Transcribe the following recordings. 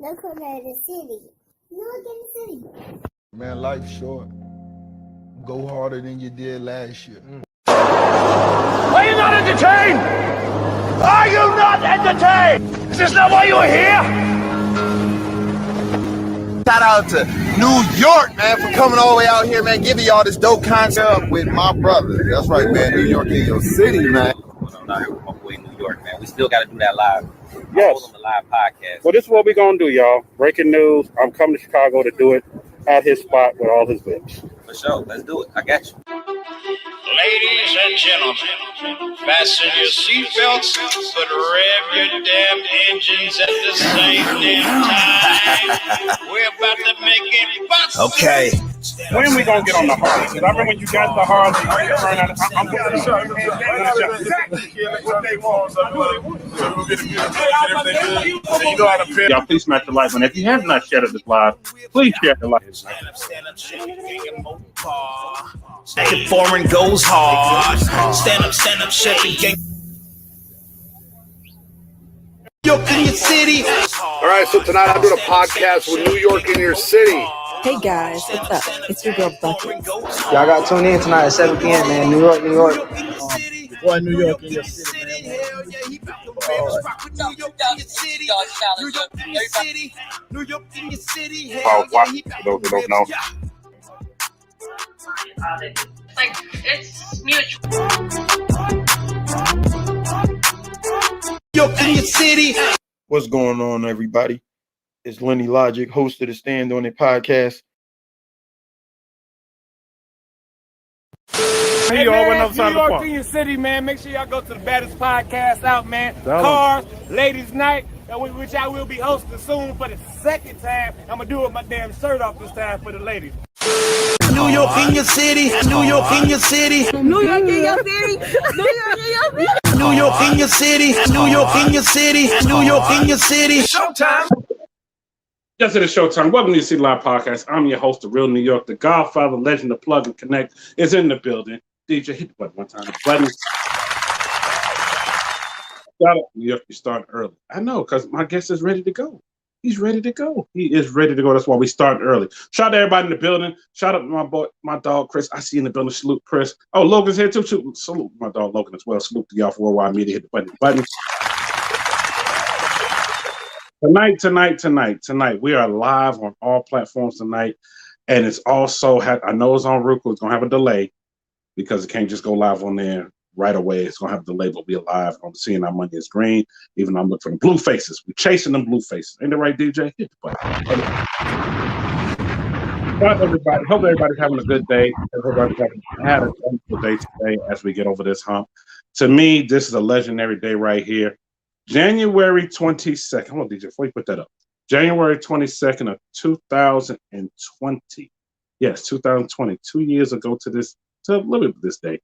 Look at the city. Look at the city. Man, life's short. Go harder than you did last year. Are you not entertained? Are you not entertained? Is this not why you are here? Shout out to New York, man, for coming all the way out here, man, giving y'all this dope concept with my brother. That's right, man. New York in your city, man. I'm out here with my boy in New York, man. We still got to do that live. Yes. On the live podcast. Well, this is what we're going to do, y'all. Breaking news. I'm coming to Chicago to do it at his spot with all his bitch. For sure. Let's do it. I got you. Ladies and gentlemen, fasten your seatbelts, but rev your damn engines at the same damn time. We're about to make it bust. Okay. When are we going to get on the Harley? Because I remember when you got the Harley, I'm going to show you. Exactly what they want. You know how to pin. Y'all, please smash the like button. If you have not shared this live, please share the like. Second foreign goes hard. Stand up, shut the game. New York in your city. All right, so tonight I'm doing a podcast with New York in your city. Hey guys, what's up? It's your girl Bucket. Y'all got to tune in tonight at 7 p.m., man. New York. Boy, New York in your city, man. Oh, watch for those who don't know. Like, it's mutual. New York in your city. What's going on, everybody? It's Lenny Logic, host of the Stand On It podcast. Hey, man, New York in your city, man. Make sure y'all go to the baddest podcast out, man. Cars, Ladies Night, which I will be hosting soon for the second time. I'm going to do it with my damn shirt off this time for the ladies. New York in your city. New York in your city. New York in your city. New York in your city. New York in your city. New York in your city. New York in your city. Showtime. Yes, it is showtime. Welcome to the City Live Podcast. I'm your host, the real New York, the Godfather, legend, the plug and connect is in the building. DJ, hit the button one time. The button. Shout out, New York, you starting early. I know, because my guest is ready to go. He's ready to go. He is ready to go. That's why we start early. Shout out to everybody in the building. Shout out to my boy, my dog, Chris. I see you in the building. Salute, Chris. Oh, Logan's here too. Salute my dog, Logan, as well. Salute to y'all for Worldwide Media. Hit the button. Tonight, we are live on all platforms tonight. And it's also, I know it's on Roku. It's going to have a delay because it can't just go live on there right away. It's going to have a delay, but we're live on Seeing Our Money is Green. Even though I'm looking for the blue faces. We're chasing them blue faces. Ain't that right, DJ? Hit the button. Bye, everybody. Hope everybody's having a good day. Everybody's had a wonderful day today as we get over this hump. To me, this is a legendary day right here. January 22nd. Hold on, DJ, before you put that up. January 22nd of 2020. Yes, 2020. 2 years ago to a little bit of this day.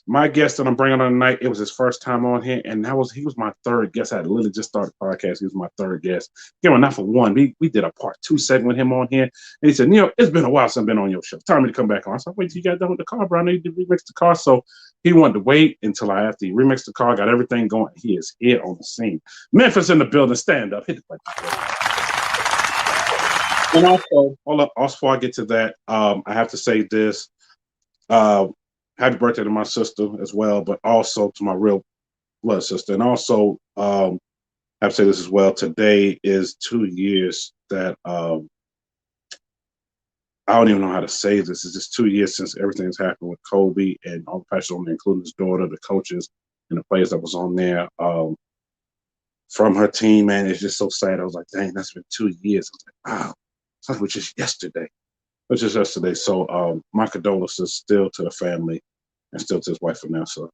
My guest that I'm bringing on tonight, it was his first time on here, and he was my third guest. I had literally just started the podcast. He was my third guest. Again, not for one. We did a part 2 segment with him on here, and he said, it's been a while since I've been on your show. Time me to come back on. I said, wait till you got done with the car, bro. I know you did remix the car. So he wanted to wait until after he remixed the car, got everything going. He is here on the scene. Memphis in the building. Stand up. Hit the button. And also, hold up. Also, before I get to that, I have to say this. Happy birthday to my sister as well, but also to my real blood sister. And also, I have to say this as well. Today is 2 years that I don't even know how to say this. It's just 2 years since everything has happened with Kobe and all the players on there, including his daughter, the coaches, and the players that was on there from her team. Man, it's just so sad. I was like, dang, that's been 2 years. I was like, wow, it's like just yesterday. Which is yesterday. So my condolences still to the family and still to his wife Vanessa.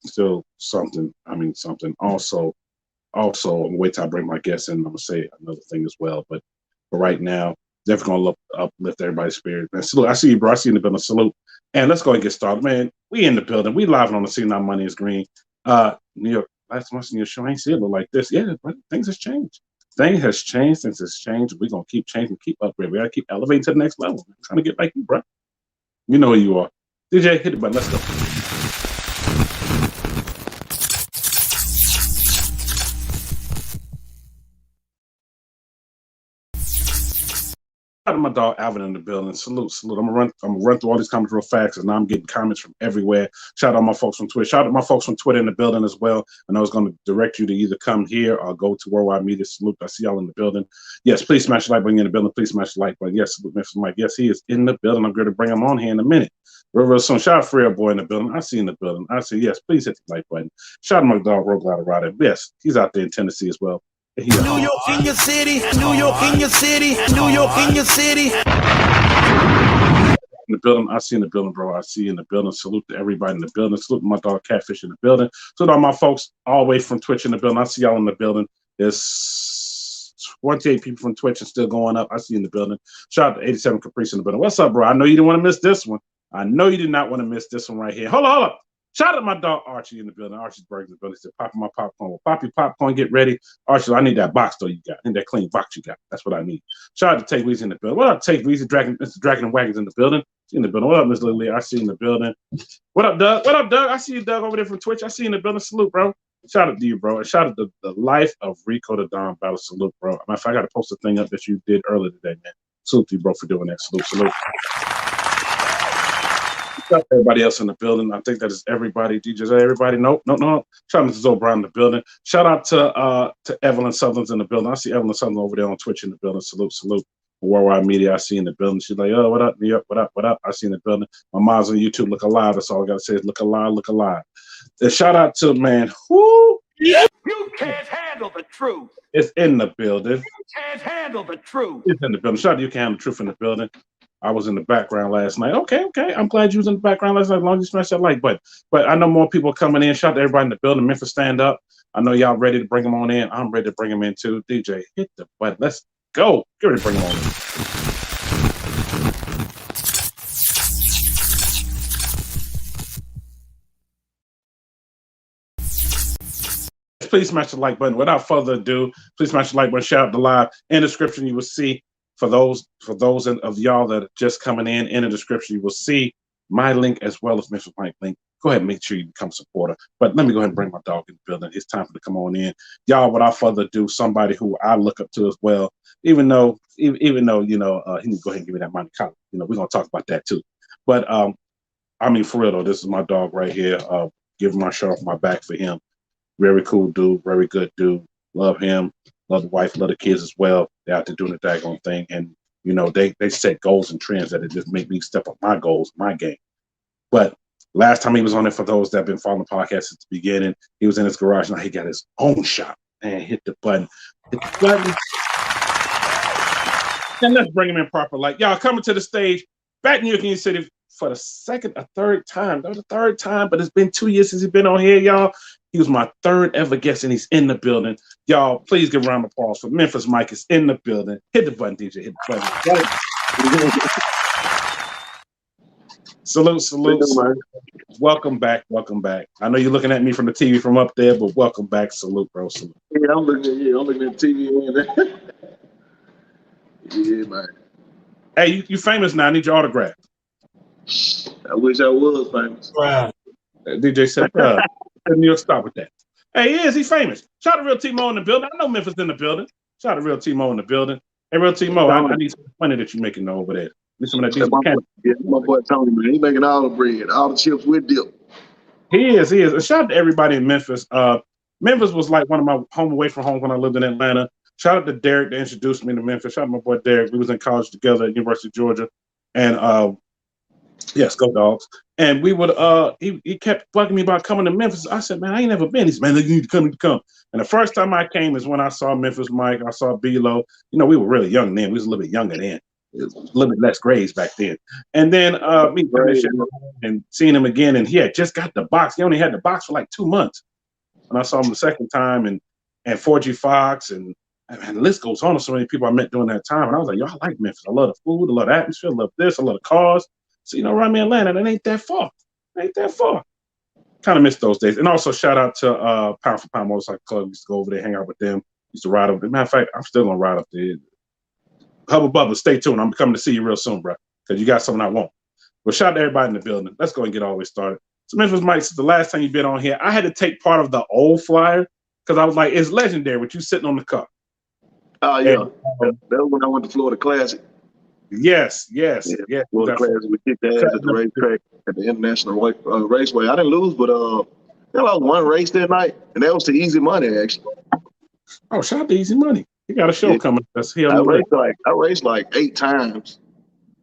Still something. Also, I'm gonna wait till I bring my guests in. I'm gonna say another thing as well. But for right now, definitely gonna uplift everybody's spirit. Man, salute. I see you, bro. I see you in the building. Salute. And let's go and get started. Man, we in the building. We live on the Seeing Our Money is Green. New York, last month in your show, I ain't see it look like this. Yeah, but things has changed. Thing has changed since it's changed. We're going to keep changing, keep upgrading. We got to keep elevating to the next level. I'm trying to get like you, bro. You know who you are. DJ, hit the button. Let's go. Shout out to my dog Alvin in the building. Salute. I'm gonna run through all these comments real fast because now I'm getting comments from everywhere. Shout out to my folks from Twitter. Shout out to my folks from Twitter in the building as well. I know it's gonna direct you to either come here or go to Worldwide Media. Salute. I see y'all in the building. Yes, please smash the like button in the building. Please smash the like button. Yes, salute Memphis Mike. Yes, he is in the building. I'm going to bring him on here in a minute. Real soon. Shout out Freya Boy in the building. I see in the building. I see. Yes, please hit the like button. Shout out to my dog Rogue Rider. Yes, he's out there in Tennessee as well. New York in your city, New York in your city, New York in your city. In the building, I see in the building, bro. I see you in the building. Salute to everybody in the building. Salute to my dog Catfish in the building. Salute to all my folks all the way from Twitch in the building. I see y'all in the building. There's 28 people from Twitch and still going up. I see you in the building. Shout out to 87 Caprice in the building. What's up, bro? I know you didn't want to miss this one. I know you did not want to miss this one right here. Hold on. Shout out to my dog Archie in the building. Archie's Burgers in the building. He said, "Popping my popcorn." Well, pop your popcorn, get ready. Archie, I need that box though you got. I need that clean box you got. That's what I need. Shout out to Take Weezy in the building. What up, Take Weezy? Mr. Dragon and Wagons in the building. In the building. What up, Miss Lily? I see you in the building. What up, Doug? What up, Doug? I see you, Doug, over there from Twitch. I see you in the building. Salute, bro. Shout out to you, bro. And shout out to the life of Rico the Don Battle. Salute, bro. Matter of fact, I got to post a thing up that you did earlier today, man. Salute to you, bro, for doing that. Salute. Shout out to everybody else in the building. I think that is everybody. DJs, everybody. Nope. Shout out to Mrs. O'Brien in the building. Shout out to Evelyn Sutherland's in the building. I see Evelyn Sutherland over there on Twitch in the building. Salute. Worldwide Media, I see in the building. She's like, "Oh, what up, New York? What up? I see in the building." My mom's on YouTube. Look alive. That's all I gotta say is look alive. And shout out to man. Who? You can't handle the truth. It's in the building. You can't handle the truth. It's in the building. Shout out to You Can Handle the Truth in the building. I was in the background last night. Okay. I'm glad you was in the background last night. As long as you smash that like button. But I know more people are coming in. Shout out to everybody in the building. Memphis, stand up. I know y'all ready to bring them on in. I'm ready to bring them in too. DJ, hit the button. Let's go. Get ready to bring them on in. Please smash the like button. Without further ado, please smash the like button. Shout out to live. In the description, you will see for those of y'all that are just coming in the description, you will see my link as well as Memphis Mike link. Go ahead and make sure you become a supporter. But let me go ahead and bring my dog in the building. It's time for to come on in. Y'all, without further ado, somebody who I look up to as well, even though he need to go ahead and give me that Monte Carlo. We're gonna talk about that too. But I mean, for real though, this is my dog right here. Giving my shirt off my back for him. Very cool dude, very good dude. Love him. Love the wife, love the kids as well. They're out there doing the daggone thing. And, they set goals and trends that it just make me step up my goals, my game. But last time he was on it, for those that have been following the podcast since the beginning, he was in his garage. Now he got his own shop and hit the button. And let's bring him in proper. Like, y'all coming to the stage, back in New York in your city for the second or third time. That was the third time, but it's been 2 years since he's been on here, y'all. He was my third ever guest, and he's in the building. Y'all, please give a round of applause for Memphis Mike is in the building. Hit the button, DJ. Hit the button. Salute. Welcome back. I know you're looking at me from the TV from up there, but welcome back. Salute, bro. Salute. Yeah, I'm looking at TV. Yeah, man. Hey, you famous now. I need your autograph. I wish I was famous. Wow. DJ said, New York, stop with that. Hey, he is. He's famous. Shout out to Real T-Mo in the building. I know Memphis in the building. Shout out to Real T-Mo in the building. Hey, Real T-Mo, I need some money that you're making over there. Need some of that. My boy Tony, man. He making all the bread, all the chips with dip. He is. And shout out to everybody in Memphis. Memphis was like one of my home away from home when I lived in Atlanta. Shout out to Derek that introduced me to Memphis. Shout out to my boy Derek. We was in college together at University of Georgia. And yes, go Dogs. And we would he kept bugging me about coming to Memphis. I said, man, I ain't never been. He said, man, you need to come. And the first time I came is when I saw Memphis Mike, I saw B-Lo. We were really young then. We was a little bit younger then. It was a little bit less grades back then. And then me and seeing him again, and he had just got the box. He only had the box for like 2 months. And I saw him the second time, and 4G Fox, and the list goes on. So many people I met during that time. And I was like, yo, I like Memphis. I love the food. I love the atmosphere. I love this. I love the cars. So, around me in Atlanta, it ain't that far. Kind of miss those days. And also shout out to Pound for Pound Motorcycle Club. Used to go over there, hang out with them. Used to ride up. Matter of fact, I'm still going to ride up there. Hubba Bubba, stay tuned. I'm coming to see you real soon, bro, because you got something I want. But shout out to everybody in the building. Let's go and get all this started. So Memphis Mike, the last time you've been on here, I had to take part of the old flyer because I was like, it's legendary with you sitting on the cup. Oh, yeah. That was when I went to Florida Classic. Yes. Well, the class we kicked ass at the racetrack at the International Raceway. I didn't lose, but I lost one race that night, and that was to Easy Money actually. Oh, shout out to Easy Money. He got a show coming. That's here. I raced like 8 times.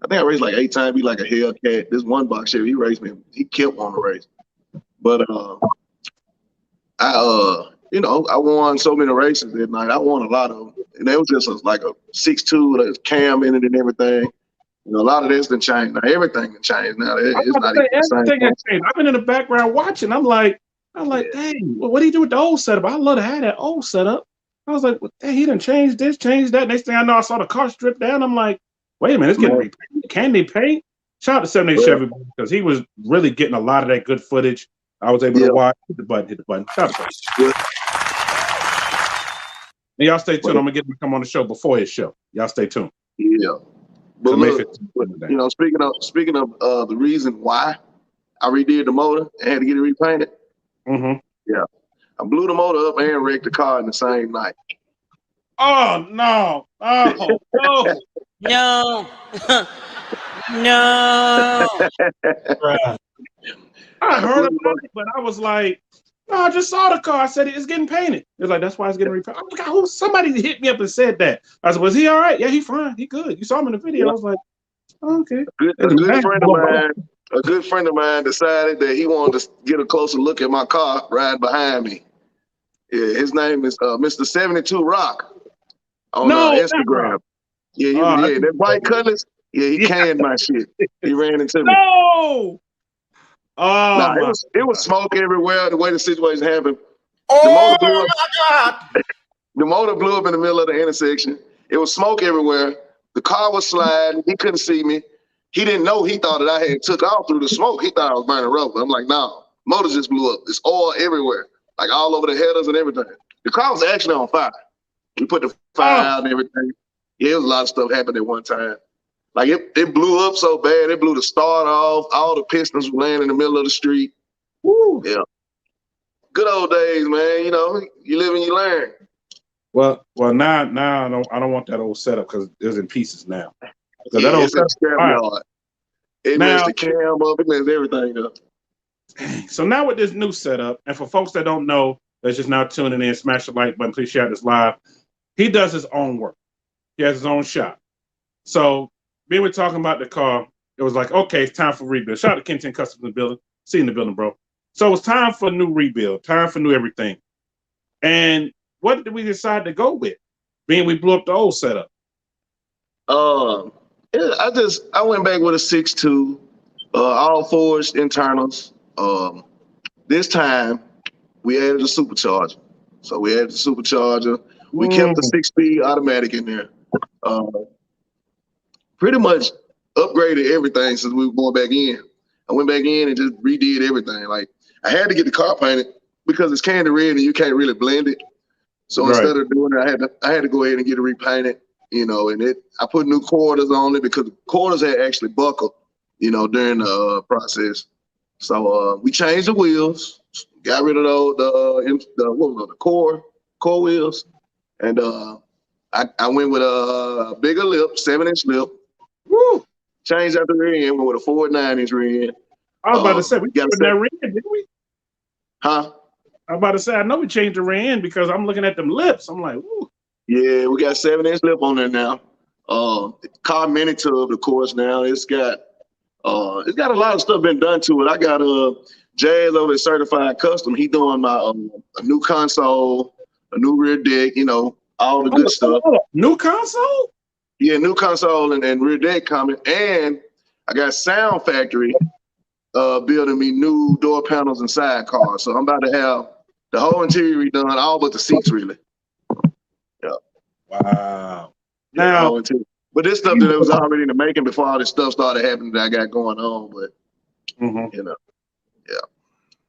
I think I raced like 8 times. Be like a Hellcat. This one boxer, he raced me. He kept wanting to race, but I won so many races that night. I won a lot of them, and it was just like a 6'2" with a cam in it and everything. A lot of this done changed. Now everything can change now. It's not even the same. Everything has changed. I've been in the background watching. I'm like, dang, what do you do with the old setup? I love to have that old setup. I was like, well, dang, he done changed this, changed that. Next thing I know, I saw the car stripped down. I'm like, wait a minute, it's getting repainted. Can they paint? Shout out to 78 Chevy because he was really getting a lot of that good footage. I was able to watch. Hit the button. Shout out to him. And y'all stay tuned. I'm gonna get him to come on the show before his show. Y'all stay tuned. Yeah. But look, speaking of the reason why I redid the motor and had to get it repainted. Mm-hmm. Yeah. I blew the motor up and wrecked the car in the same night. Oh no. Oh no. No. No. I heard about it, but I was like, no, I just saw the car. I said it's getting painted. It's like, that's why it's getting repainted. Oh, somebody hit me up and said that. I said, was he all right? Yeah, he fine. He good. You saw him in the video. I was like, oh, okay. A good friend of mine decided that he wanted to get a closer look at my car right behind me. Yeah, his name is Mr. 72 Rock on Instagram. Yeah, that white Cutlass. Yeah, he canned my shit. He ran into me. No. Oh, it was smoke everywhere. The way the situation happened, Oh my God! The motor blew up in the middle of the intersection. It was smoke everywhere. The car was sliding. He couldn't see me. He didn't know. He thought that I had took off through the smoke. He thought I was burning rubber. I'm like, no, motor just blew up. There's oil everywhere, like all over the headers and everything. The car was actually on fire. We put the fire out and everything. Yeah, it was a lot of stuff happened at one time. Like it blew up so bad, it blew the start off. All the pistons were laying in the middle of the street. Woo. Yeah. Good old days, man. You live and you learn. Well, now I don't want that old setup because it's in pieces now. So that old setup, it messed the cam up, it messed everything up. So now with this new setup, and for folks that don't know, that's just now tuning in, smash the like button, please share this live. He does his own work. He has his own shop. So we were talking about the car. It was like, okay, it's time for rebuild. Shout out to Kenton Customs in the building. See you in the building, bro. So it's time for a new rebuild, time for new everything. And what did we decide to go with? Being we blew up the old setup. I went back with a 6.2, all forged internals. This time we added a supercharger. So we added the supercharger. We kept the 6-speed automatic in there. Pretty much upgraded everything since we were going back in. I went back in and just redid everything. Like I had to get the car painted because it's candy red and you can't really blend it. So instead of doing it, I had to go ahead and get it repainted. And I put new quarters on it because the quarters had actually buckled, during the process. So we changed the wheels, got rid of the core wheels, and I went with a bigger lip, 7-inch lip. Woo! Changed out the rear end, went with a 4.9-inch rear end. I was about to say, we got that rear end, didn't we? Huh? I was about to say, I know we changed the rear end because I'm looking at them lips. I'm like, woo. Yeah, we got 7-inch lip on there now. Car mini tub, of course. Now it's got a lot of stuff been done to it. I got Jazz over at Certified Custom. He doing my a new console, a new rear deck. All the good stuff. New console? Yeah, new console and rear deck coming. And I got Sound Factory building me new door panels and sidecars. So I'm about to have the whole interior redone, all but the seats, really. Yeah. Wow. Now, but this stuff that was already in the making before all this stuff started happening that I got going on. But yeah.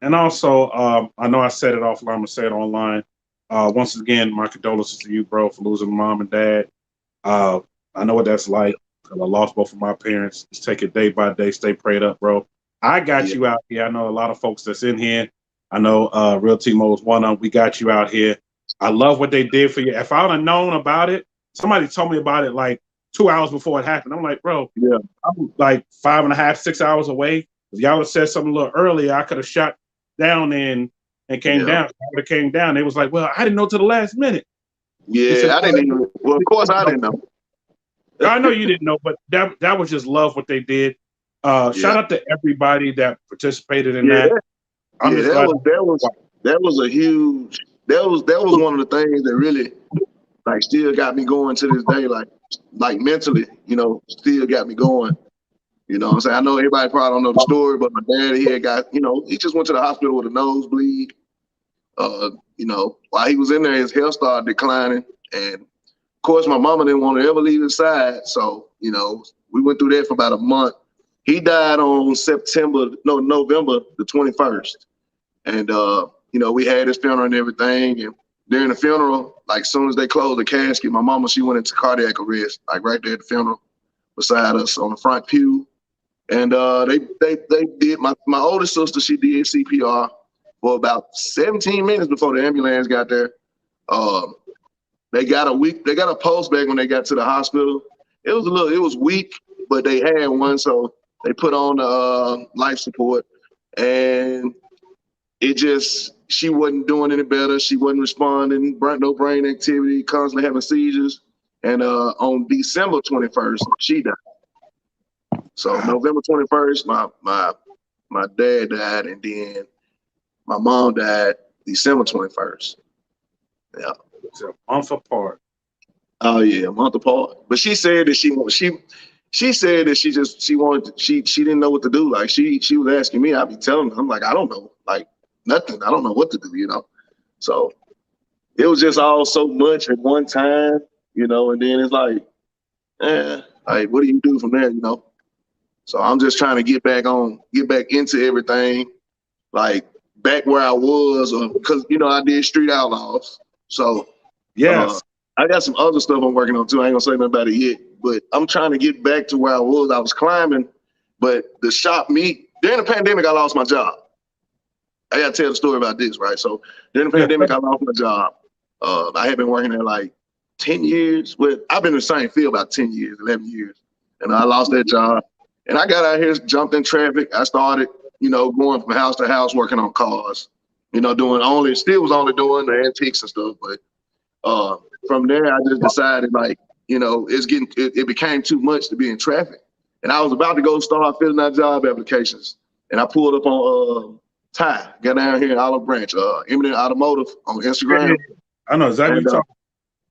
And also, I know I said it offline. I'm gonna say it online. Once again, my condolences to you, bro, for losing mom and dad. I know what that's like. I lost both of my parents. Just take it day by day. Stay prayed up, bro. I got you out here. I know a lot of folks that's in here. I know Real T-Mo is one of them. We got you out here. I love what they did for you. If I would have known about it, somebody told me about it like 2 hours before it happened. I'm like, bro, Yeah. I'm like 5.5, 6 hours away. If y'all would have said something a little earlier, I could have shot down and came down. I would have came down. They was like, well, I didn't know till the last minute. Yeah, I didn't even. Well, of course, I didn't know. I know you didn't know, but that was just love what they did. Shout out to everybody that participated in that. I'm just glad that was a huge. That was one of the things that really like still got me going to this day. Like mentally, you know, still got me going. You know what I'm saying? I know everybody probably don't know the story, but my dad, he had got, you know, he just went to the hospital with a nosebleed. You know, while he was in there, his health started declining. And of course, my mama didn't want to ever leave his side. So, you know, we went through that for about a month. He died on November the 21st. And, you know, we had his funeral and everything. And during the funeral, like as soon as they closed the casket, my mama, she went into cardiac arrest, like right there at the funeral beside us on the front pew. And they did, my oldest sister, she did CPR for about 17 minutes before the ambulance got there. They got a pulse back when they got to the hospital. It was weak, but they had one, so they put on the life support. And she wasn't doing any better. She wasn't responding, no brain activity, constantly having seizures. And on December 21st, she died. So November 21st, my dad died, and then my mom died December 21st. Yeah. It's a month apart. Oh yeah, a month apart. But she said that she said that she didn't know what to do. Like she was asking me, I'd be telling her, I'm like, I don't know, like nothing. I don't know what to do, you know. So it was just all so much at one time, you know, and then it's like, like what do you do from there, you know? So I'm just trying to get back into everything, like back where I was, because you know I did Street Outlaws. So yes, I got some other stuff I'm working on too. I ain't gonna say nothing about it yet, but I'm trying to get back to where I was. I was climbing, but the shop during the pandemic, I lost my job. I gotta tell the story about this, right? So during the pandemic, I lost my job. I had been working there like 10 years. Well, I've been in the same field about 10 years, 11 years, and I lost that job. And I got out here, jumped in traffic. I started, you know, going from house to house, working on cars, you know, still was only doing the antiques and stuff. But from there, I just decided, like, you know, it became too much to be in traffic. And I was about to go start filling out job applications. And I pulled up on Ty, got down here in Olive Branch, Eminent Automotive on Instagram. Yeah. I know exactly what you're talking.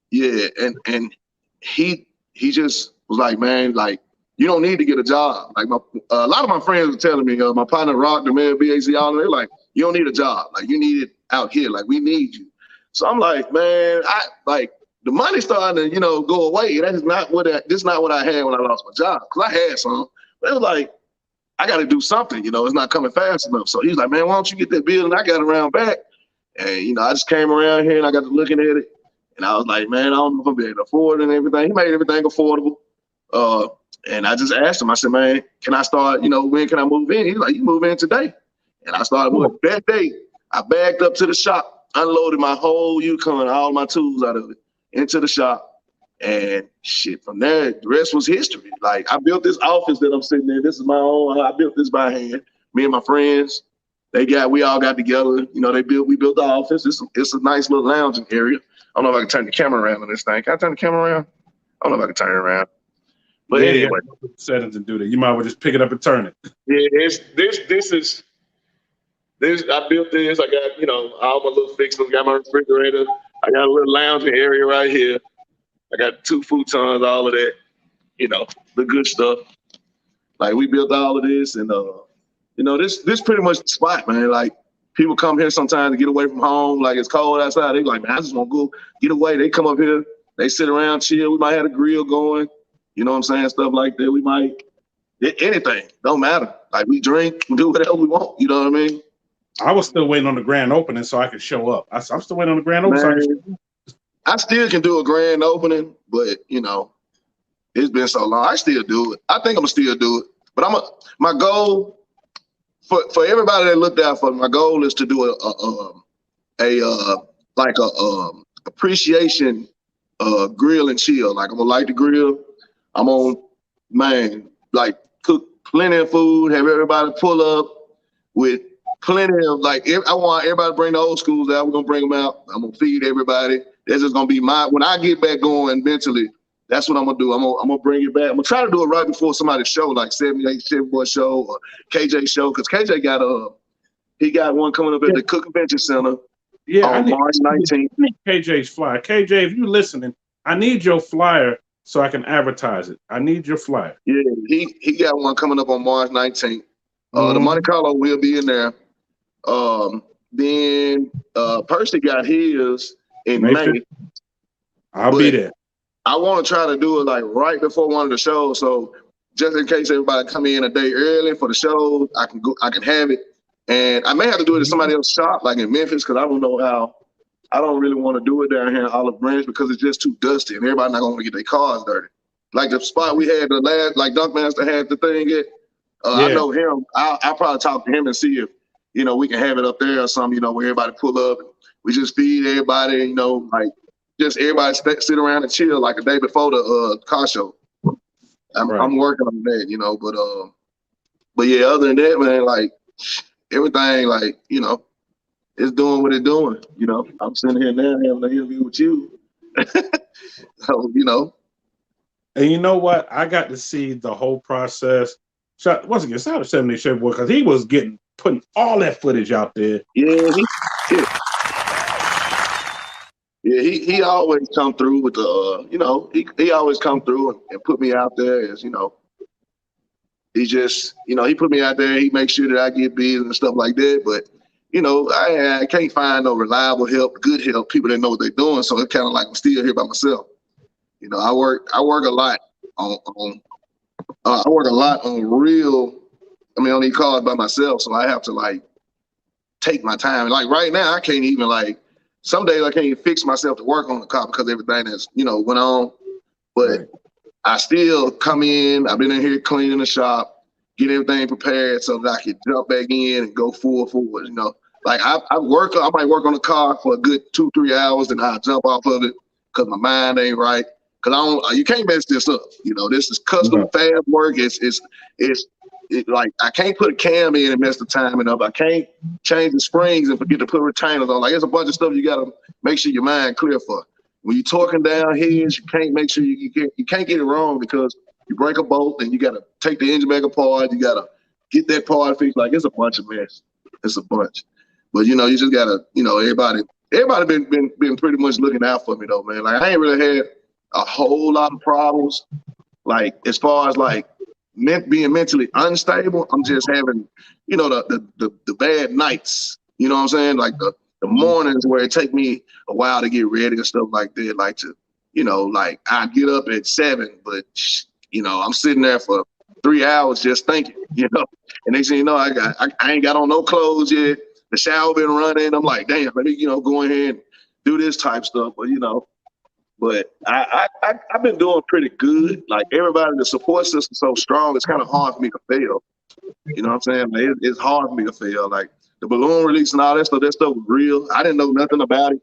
Yeah, and he just was like, man, like, you don't need to get a job. Like a lot of my friends were telling me, my partner Rock, the man, BAZ, all they're like, you don't need a job. Like you need it out here. Like we need you. So I'm like, man, the money starting to, you know, go away. This is not what I had when I lost my job. Cause I had some, but it was like, I got to do something. You know, it's not coming fast enough. So he's like, man, why don't you get that building? I got around back, and you know, I just came around here and I got to looking at it, and I was like, man, I don't know if I'm able to afford it and everything. He made everything affordable. And I just asked him, I said, man, can I start, you know, when can I move in? He's like, you move in today. And I started moving. That day, I bagged up to the shop, unloaded my whole Yukon, all my tools out of it, into the shop. And shit, from there, the rest was history. Like, I built this office that I'm sitting in. This is my own. I built this by hand. Me and my friends, we all got together. You know, we built the office. It's a nice little lounging area. I don't know if I can turn the camera around on this thing. Can I turn the camera around? I don't know if I can turn it around. But anyway, settings to do that. You might well just pick it up and turn it. Yeah, I built this. I got, you know, all my little fixings. Got my refrigerator. I got a little lounging area right here. I got 2 futons, all of that. You know, the good stuff. Like we built all of this, and you know, this pretty much the spot, man. Like people come here sometimes to get away from home. Like it's cold outside. They like, man, I just want to go get away. They come up here. They sit around, chill. We might have a grill going. You know what I'm saying? Stuff like that. We might, anything. Don't matter. Like we drink and do whatever we want. You know what I mean? I was still waiting on the grand opening so I could show up. I'm still waiting on the grand opening. I still can do a grand opening, but you know, it's been so long. I still do it. I think I'm gonna still do it. But my goal for everybody that looked out for me, my goal is to do a appreciation grill and chill. Like I'm gonna light the grill. I'm on, man, like cook plenty of food, have everybody pull up with plenty of I want everybody to bring the old schools out. We're gonna bring them out. I'm gonna feed everybody. That's just gonna be when I get back going mentally. That's what I'm gonna do. I'm gonna bring it back. I'm gonna try to do it right before somebody's show, like 78 Chef Boy show or KJ show, because KJ got one coming up at the Cook Convention Center on March 19th. I need KJ's flyer. KJ, if you're listening, I need your flyer so I can advertise it. I need your flyer. Yeah, he got one coming up on March 19th. The Monte Carlo will be in there. Then Percy got his in May. I'll be there. I want to try to do it like right before one of the shows, so just in case everybody come in a day early for the show, I can have it. And I may have to do it at somebody else's shop, like in Memphis, because I don't know how. I don't really want to do it down here in Olive Branch because it's just too dusty and everybody's not going to get their cars dirty. Like the spot we had like Dunkmaster had the thing at. I know him. I'll probably talk to him and see if, we can have it up there or something, where everybody pull up. We just feed everybody, like just everybody sit around and chill like a day before the car show. I'm working on that, but yeah, other than that, man, like everything, like, it's doing what it's doing. I'm sitting here now having an interview with you. So, And you know what? I got to see the whole process. Once again, shout out to 78 Chef Boy, because he was putting all that footage out there. Yeah, he always come through with the, he always come through and put me out there as, he just, he put me out there. He makes sure that I get busy and stuff like that. But, I can't find no reliable help, good help, people that know what they're doing. So it's kind of like I'm still here by myself. I work a lot on on these cars by myself. So I have to take my time. Like right now, I can't even some days I can't even fix myself to work on the car because everything that's, went on. But I still come in. I've been in here cleaning the shop, get everything prepared so that I can jump back in and go full forward. I might work on the car for a good 2-3 hours, and I jump off of it because my mind ain't right. Because you can't mess this up. This is custom fab work. It's like I can't put a cam in and mess the timing up. I can't change the springs and forget to put retainers on. There's a bunch of stuff you gotta make sure your mind clear for. When you're talking down heads, you can't make sure you can't get it wrong because you break a bolt and you gotta take the engine back apart. You gotta get that part fixed. It's a bunch of mess. It's a bunch. But you just gotta, everybody been pretty much looking out for me though, man. I ain't really had a whole lot of problems. As far as being mentally unstable, I'm just having, the bad nights. You know what I'm saying? The mornings where it take me a while to get ready and stuff like that. I get up at 7, but I'm sitting there for 3 hours just thinking, and next thing you know, I ain't got on no clothes yet. The shower been running. I'm like, damn, let me, go ahead and do this type stuff. But I've been doing pretty good. Everybody, the support system's so strong, it's kind of hard for me to fail. You know what I'm saying? It's hard for me to fail. The balloon release and all that stuff was real. I didn't know nothing about it.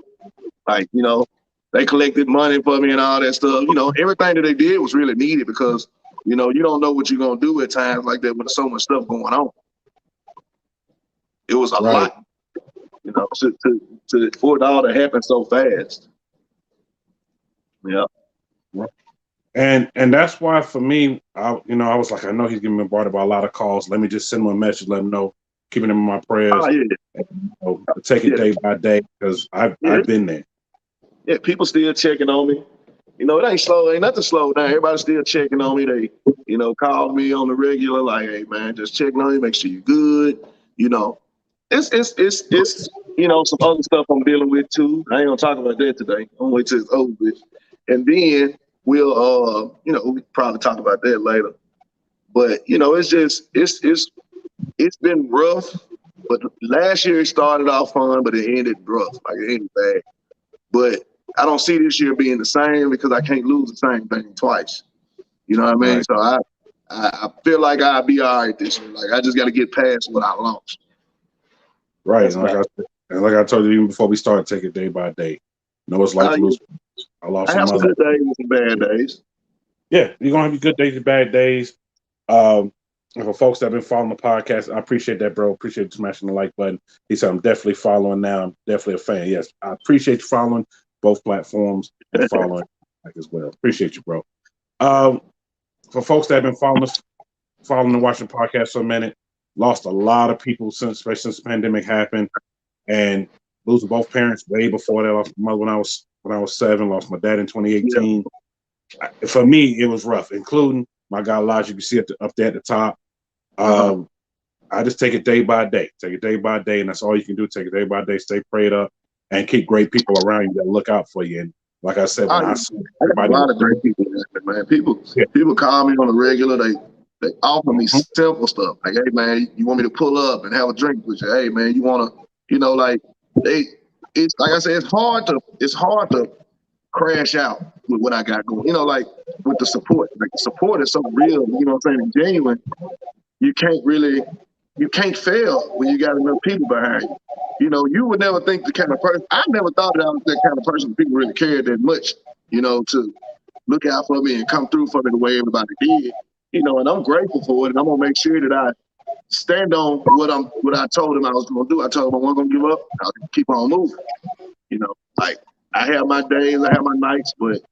They collected money for me and all that stuff. Everything that they did was really needed because, you don't know what you're going to do at times like that when there's so much stuff going on. It was a lot, for it all to happen so fast. Yeah. And that's why for me, I was like, I know he's getting bombarded by a lot of calls. Let me just send him a message, let him know, keeping him in my prayers. Oh, yeah. And, take it day by day because I've been there. Yeah, people still checking on me. It ain't slow, ain't nothing slow down. Everybody's still checking on me. They, call me on the regular, like, hey man, just checking on you, make sure you're good. It's some other stuff I'm dealing with too. I ain't gonna talk about that today. I'm gonna wait till it's over with. And then we'll we probably talk about that later. But it's been rough. But last year it started off fun, but it ended rough. It ended bad. But I don't see this year being the same because I can't lose the same thing twice. You know what I mean? Right. So I feel like I'll be all right this year. I just got to get past what I lost. Right. And like I told you even before we started, take it day by day. It's like to lose. I lost I have some good days and some bad days. Yeah, you're gonna have your good days, your bad days. And for folks that have been following the podcast, I appreciate that, bro. Appreciate you smashing the like button. He said, I'm definitely following now. I'm definitely a fan. Yes, I appreciate you following both platforms and following like as well. Appreciate you, bro. For folks that have been following and watching the podcast for a minute, lost a lot of people especially since the pandemic happened, and losing both parents way before that. Lost my mother when I was 7. Lost my dad in 2018. For me, it was rough, including my guy Logic. You see up there at the top. I just take it day by day. Take it day by day, and that's all you can do. Take it day by day. Stay prayed up, and keep great people around you that look out for you. And like I said, when I see everybody, a lot of great people, man. People call me on a regular. They offer me simple stuff like, "Hey, man, you want me to pull up and have a drink with you? Hey, man, you want to, like it's like I said, it's hard to crash out with what I got going. Like with the support. Like the support is so real. You know what I'm saying? And genuine. You can't fail when you got enough people behind you. You would never think the kind of person. I never thought that I was that kind of person. People really cared that much. To look out for me and come through for me the way everybody did. And I'm grateful for it. And I'm gonna make sure that I stand on what I told him I was gonna do. I told him I wasn't gonna give up. I'll keep on moving. Like I have my days, I have my nights, but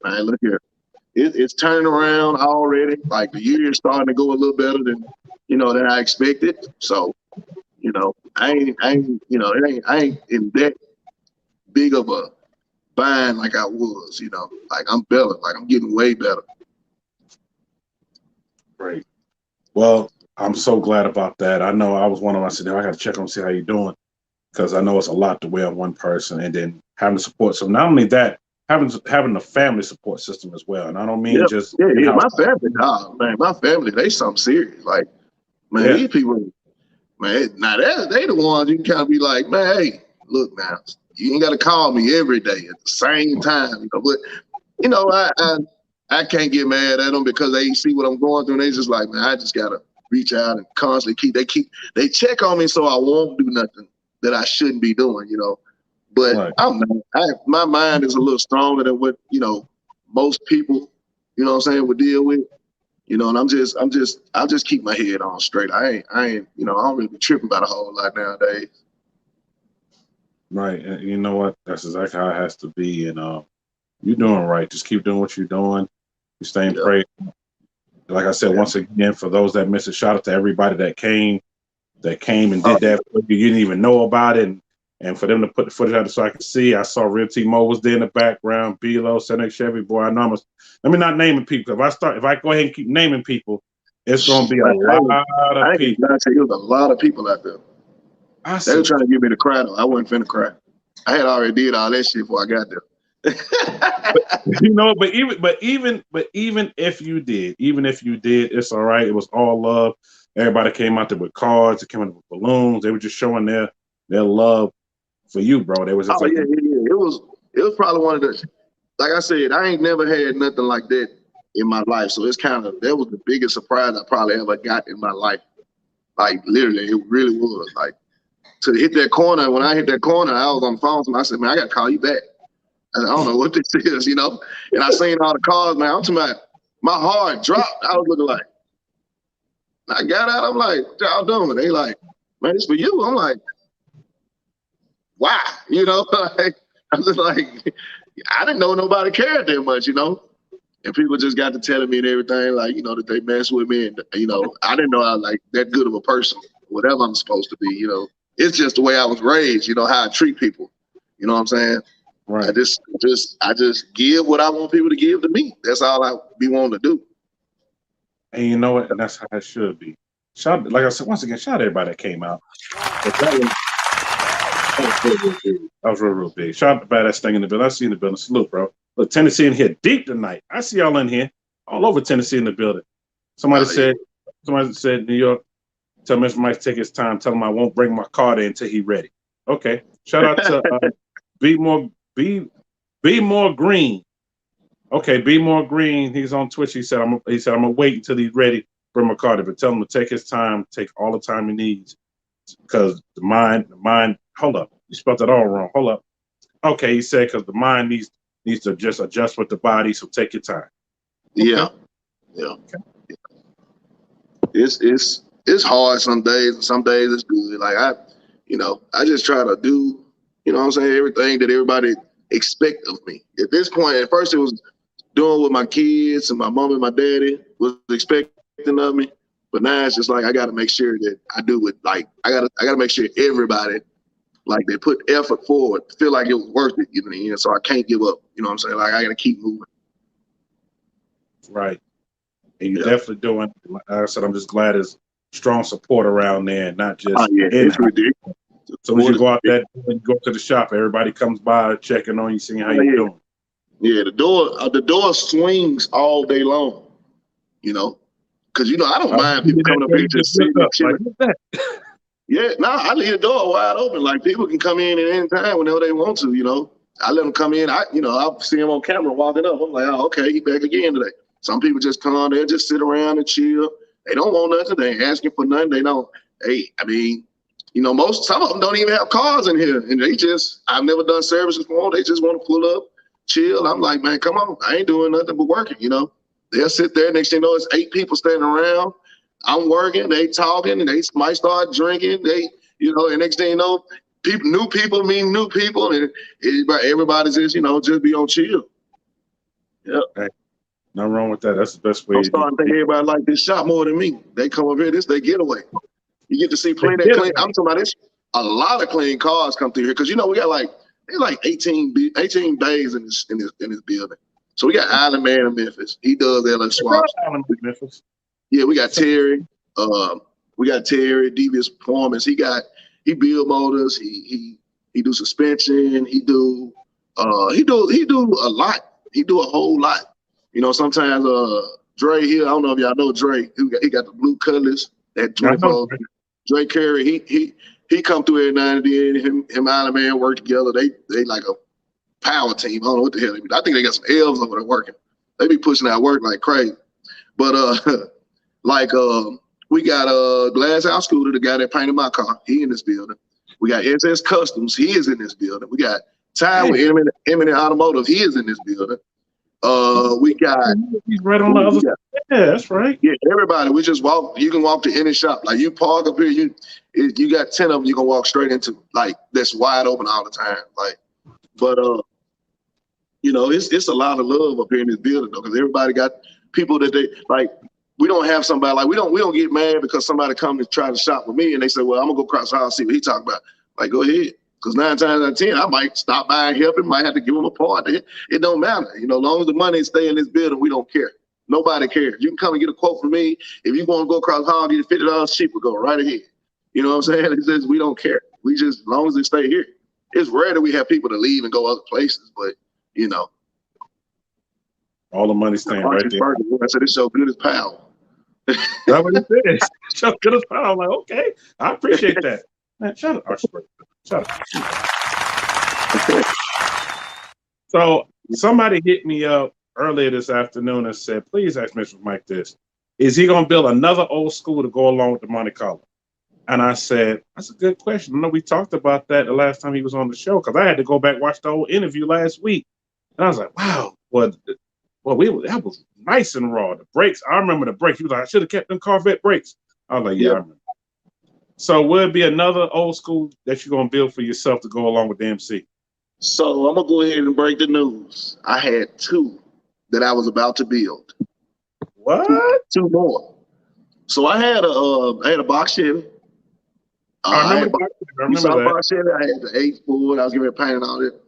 man, look here. It's turning around already. Like the year is starting to go a little better than I expected. So, I ain't in that big of a bind like I was. Like I'm better. Like I'm getting way better. Great. Well, I'm so glad about that. I know I was one of them. I said, I got to check on see how you're doing, because I know it's a lot to wear on one person, and then having the support. So not only that, having a family support system as well. And I don't mean just my family. Nah, man, my family, they something serious. Like, man, these people, man, now they the ones you can kind of be like, man, hey, look now, you ain't got to call me every day at the same time. But I can't get mad at them because they see what I'm going through. And they just like, man, I just gotta reach out and constantly they check on me so I won't do nothing that I shouldn't be doing. But my mind is a little stronger than what most people, what I'm saying, would deal with. And I just keep my head on straight. I ain't, I don't really be tripping about a whole lot nowadays. Right. And you know what? That's exactly how it has to be. And you're doing right. Just keep doing what you're doing. You staying prayed. Like I said, once again, for those that missed it, shout out to everybody that came and did that. You didn't even know about it. And for them to put the footage out so I could see, I saw Real T Mo was there in the background, B-Lo, Senex Chevy, boy. I know let me not naming people. If I go ahead and keep naming people, it's going to be a lot of people. There was a lot of people out there. They were trying to get me to cry, though. I wasn't finna cry. I had already did all that shit before I got there. but even if you did, it's all right. It was all love. Everybody came out there with cards. They came out there with balloons. They were just showing their love for you, bro. They was just It was probably one of the, like I said, I ain't never had nothing like that in my life. So it's that was the biggest surprise I probably ever got in my life. Like literally, it really was. Like to hit that corner. When I hit that corner, I was on the phone. And I said, man, I got to call you back. And I don't know what this is, And I seen all the cars, man. I'm talking about, my heart dropped. I was looking like, I got out. I'm like, what y'all doing? They like, man, it's for you. I'm like, why? Like, I'm just like, I didn't know nobody cared that much, And people just got to telling me and everything, like, that they mess with me. And, I didn't know I was like that good of a person, whatever I'm supposed to be, It's just the way I was raised, how I treat people. You know what I'm saying? Right. I just give what I want people to give to me. That's all I be wanting to do. And you know what? And that's how it should be. Like I said, once again, shout out everybody that came out. That was real big. Shout out to Badass Thing in the building. I see you in the building. Salute, bro. Look, Tennessee in here deep tonight. I see y'all in here. All over Tennessee in the building. Somebody said, New York, tell Mr. Mike to take his time. Tell him I won't bring my card in until he's ready. Okay. Shout out to Be More Green. Okay, Be More Green. He's on Twitch. He said I'm gonna wait until he's ready for my card. But tell him to take his time, take all the time he needs. Because the mind, hold up. You spelled that all wrong. Hold up. Okay, he said because the mind needs to just adjust with the body, so take your time. Yeah, yeah. It's hard some days, and some days it's good. Like I just try to do, you know what I'm saying, everything that everybody expect of me. At this point, at first it was doing what my kids and my mom and my daddy was expecting of me. But now it's just like I gotta make sure that I do it. Like I gotta make sure everybody, like, they put effort forward, feel like it was worth it, you know what I mean? So I can't give up. You know what I'm saying? Like I gotta keep moving. Right. And you're definitely doing, like I said, I'm just glad there's strong support around there and not just it's ridiculous. As soon as you go out there, you go to the shop, everybody comes by checking on you, seeing how you're doing. Yeah, the door swings all day long, you know, because I don't mind people coming up here just sitting and chilling. Yeah, I leave the door wide open. Like, people can come in at any time whenever they want to, you know. I let them come in. I'll see them on camera walking up. I'm like, oh, okay, he back again today. Some people just come there, just sit around and chill. They don't want nothing. They ain't asking for nothing. They don't. Hey, I mean, some of them don't even have cars in here, and I've never done services for them. They just want to pull up, chill. I'm like, man, come on. I ain't doing nothing but working, you know. They'll sit there. Next thing you know, it's 8 people standing around. I'm working. They talking, and they might start drinking. And next thing you know, new people mean new people, and everybody's just, just be on chill. Yeah. Hey, nothing wrong with that. That's the best way. I'm starting to think everybody like this shop more than me. They come up here, this they getaway. You get to see plenty of clean. I'm talking about this. A lot of clean cars come through here because we got like 18 bays in this building. So we got Island Man in Memphis. He does LA swaps. Memphis. Yeah, we got Terry. Devious Performance. He build motors. He do suspension. He do a lot. He do a whole lot. Sometimes Dre here. I don't know if y'all know Dre. He got the blue colors. That 24. Dre Carey. He come through every now and then. Him and Island Man work together. They like a power team. I don't know what the hell they be. I think they got some elves over there working. They be pushing out work like crazy. But we got Glass House Scooter, the guy that painted my car. He in this building. We got SS Customs. He is in this building. We got Ty with Eminent Automotive. He is in this building. We got. He's right on the other side. Yeah, that's right. Yeah, everybody. We just walk. You can walk to any shop. Like, you park up here, you got 10 of them you can walk straight into. Like, that's wide open all the time. Like, but it's a lot of love up here in this building though, because everybody got people that they like. We don't have somebody like we don't get mad because somebody come to try to shop with me and they say, well, I'm gonna go across the house, see what he talking about. Like, go ahead. Because 9 times out of 10, I might stop by and help him, might have to give him a part. It don't matter. As long as the money stay in this building, we don't care. Nobody cares. You can come and get a quote from me. If you want to go across the hall, get $50 cheaper, go right ahead. You know what I'm saying? It says we don't care. We just, as long as they stay here. It's rare that we have people to leave and go other places, but all the money staying right there. I said, it's so good as power. That's what it is. So good as power. I'm like, okay, I appreciate that. Man, shut up. Shut up. So somebody hit me up earlier this afternoon and said, please ask Mr. Mike this. Is he going to build another old school to go along with the Monte Carlo? And I said, that's a good question. I know we talked about that the last time he was on the show because I had to go back and watch the whole interview last week. And I was like, wow, that was nice and raw. The brakes, I remember the brakes. He was like, I should have kept them Corvette brakes. I was like, yeah, I remember. So will it be another old school that you're going to build for yourself to go along with the MC? So I'm going to go ahead and break the news. I had 2 that I was about to build. What? 2 more. So I had a box Chevy. I remember that. Box Chevy. I had the 8 Ford. I was getting ready to paint and all that.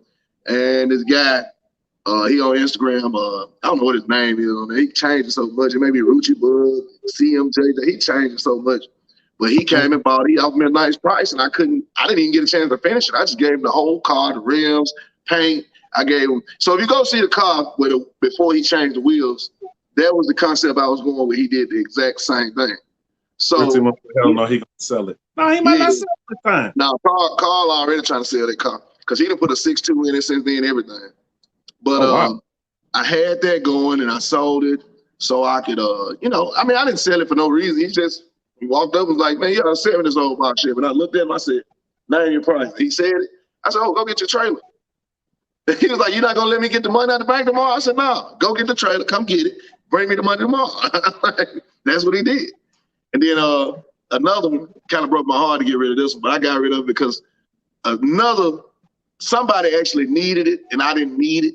And this guy, he on Instagram, I don't know what his name is on there. He changed it so much. It may be Rucci Bug, CMJ. He changed it so much. But he came and bought it. He offered me a nice price, and I didn't even get a chance to finish it. I just gave him the whole car, the rims, paint. I gave him. So if you go see the car before he changed the wheels, that was the concept I was going with. He did the exact same thing. So hell no, he gonna sell it. No, he might not sell it this time. Now Carl already trying to sell that car because he done put a 6.2 in it since then, everything. But I had that going and I sold it so I could I didn't sell it for no reason. He walked up and was like, man, you got a 7 this old box shit. And I looked at him, I said, name your price. He said it. I said, oh, go get your trailer. He was like, you're not gonna let me get the money out of the bank tomorrow? I said, no, go get the trailer, come get it, bring me the money tomorrow. That's what he did. And then another one kind of broke my heart to get rid of this one, but I got rid of it because somebody actually needed it, and I didn't need it.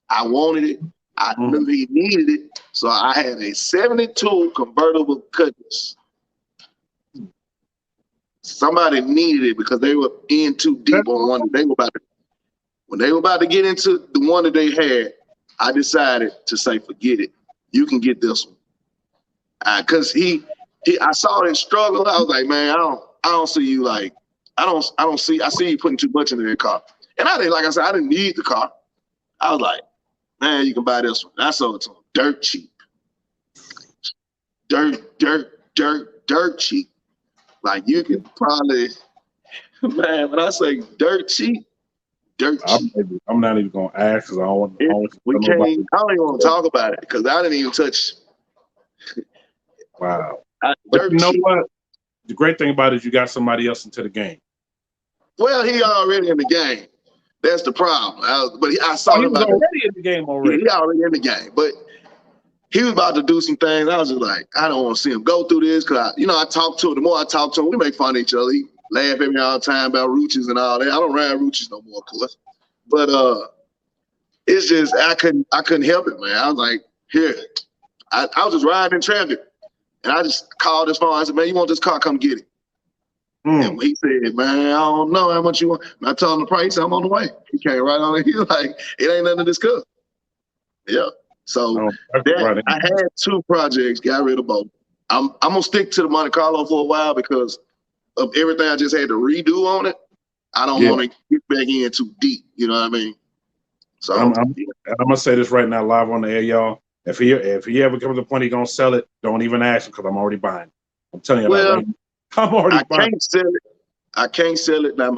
I wanted it. I knew he needed it. So I had a 72 convertible Cutlass. Somebody needed it because they were in too deep on one that they were about to. When they were about to get into the one that they had, I decided to say, forget it. You can get this one. Cause I saw his struggle. I was like, man, I don't see you like, I see you putting too much into that car. And I didn't, like I said, I didn't need the car. I was like, man, you can buy this one. I sold it to him dirt cheap. Dirt cheap. Like you can probably, man, when I say dirt cheap, I'm not even gonna ask because I don't want. I don't even want to talk about it because I didn't even touch. Wow. But you know what? The great thing about it is you got somebody else into the game. Well, he already in the game. That's the problem. I saw him already in the game already. Yeah, he already in the game, but he was about to do some things. I was just like, I don't want to see him go through this because I talk to him. The more I talk to him, we make fun of each other. He laugh at me all the time about roaches and all that. I don't ride roaches no more, of course. But it's just I couldn't help it, man. I was like, here. I was just riding in traffic, and I just called his phone. I said, man, you want this car? Come get it. And he said, man, I don't know how much you want. And I told him the price. I'm on the way. He came right on it. He was like, it ain't nothing to discuss. Yeah. So I had 2 projects, got rid of both. I'm gonna stick to the Monte Carlo for a while because of everything I just had to redo on it. I don't want to get back in too deep. You know what I mean? So I'm gonna say this right now, live on the air, y'all. If he ever comes to the point he gonna sell it, don't even ask him because I'm already buying. I'm telling you, I'm already buying. I can't sell it now.